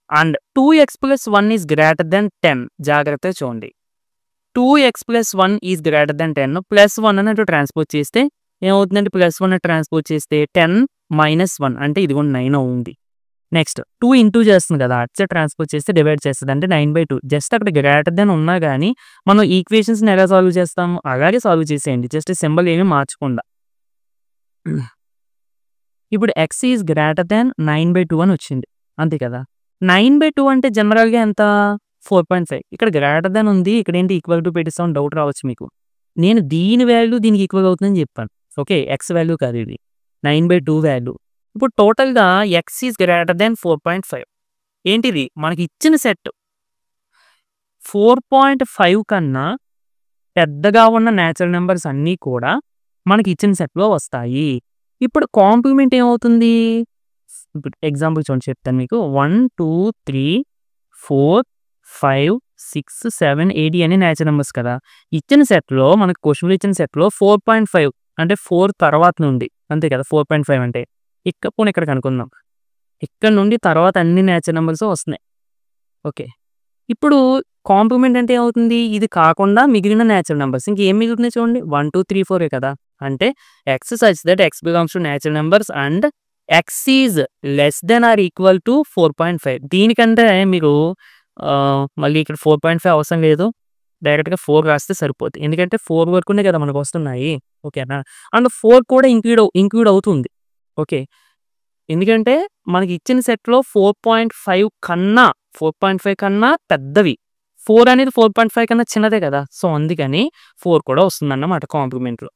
and 2x + 1 is greater than 10. జాగ్రత్తగా చూడండి. 2x + 1 ఈజ్ గ్రేటర్ దాన్ 10 +1 అన్నట్టు transpose చేస్తే ఏమవుతుందంటే +1 transpose చేస్తే 10 - 1 అంటే ఇది కూడా 9 ఉంది. నెక్స్ట్ 2 ఇంటూ చేస్తుంది కదా! అటు సైడ్ ట్రాన్స్‌పోజ్ చేస్తే డివైడ్ చేస్తది. అంటే 9/2. జస్ట్ అక్కడ గ్రేటర్ దాన్ ఉన్నా గానీ మనం ఈక్వేషన్స్‌ని ఎలా సాల్వ్ చేస్తాము? అలాగే సాల్వ్ చేసేయండి. జస్ట్ సింబల్ ఏమీ మార్చకుండా. ఇప్పుడు x ఈజ్ గ్రేటర్ దాన్ 9/2 అని వచ్చింది. అంతే కదా! 9/2 అంటే జనరల్‌గా ఎంత? 4.5. ఇక్కడ గ్రేటర్ దాన్ ఉంది. ఇక్కడేంటి ఈక్వల్ టు పెట్టేసాం డౌట్ రావచ్చు మీకు. నేను దీని వాల్యూ దీనికి ఈక్వల్ అవుతుందని చెప్పాను. ఓకే. x వాల్యూ కాదు ఇది. 9/2 వాల్యూ. ఇప్పుడు టోటల్‌గా x ఈజ్ గ్రేటర్ దాన్ 4.5. ఏంటిది? మనకి ఇచ్చిన సెట్ 4.5 కన్నా పెద్దగా ఉన్న నేచురల్ నంబర్స్ అన్నీ కూడా మనకి ఇచ్చిన సెట్‌లో వస్తాయి. ఇప్పుడు కాంప్లిమెంట్ ఏమవుతుంది? ఇప్పుడు ఎగ్జాంపుల్ చూడండి చెప్తాను మీకు. 1, 2, 3, 4, 5, 6, 7, 8 అన్ని నేచురల్ నంబర్స్ కదా! ఇచ్చిన సెట్‌లో మనకు క్వెషన్‌లో ఇచ్చిన సెట్‌లో 4.5 అంటే 4 తర్వాత నుండి అంతే కదా! 4.5 అంటే పోనీ ఇక్కడ కనుక్కుందాం. ఇక్కడ నుండి తర్వాత అన్ని నేచురల్ నంబర్స్ వస్తున్నాయి. ఓకే. ఇప్పుడు కాంప్లిమెంట్ అంటే ఏమవుతుంది? ఇది కాకుండా మిగిలిన నేచురల్ నంబర్స్ ఇంకేం మిగులుతున్నాయి చూడండి. 1, 2, 3, 4 కదా! అంటే x such that x belongs to natural numbers and x is less than or equal to 4.5. దీనికంటే మీరు మళ్ళీ ఇక్కడ 4.5 అవసరం లేదు. డైరెక్ట్‌గా 4 రాస్తే సరిపోద్ది. ఎందుకంటే 4 వరకునే కదా మనకు వస్తున్నాయి. ఓకేనా? అండ్ 4 కూడా ఇంక్లూడ్ అవుతుంది. ఓకే. ఎందుకంటే మనకి ఇచ్చిన సెట్‌లో 4.5 కన్నా పెద్దవి. 4 అనేది 4.5 కన్నా చిన్నదే కదా! సో, అందుకని 4 కూడా వస్తుందన్నమాట కాంప్లిమెంట్‌లో.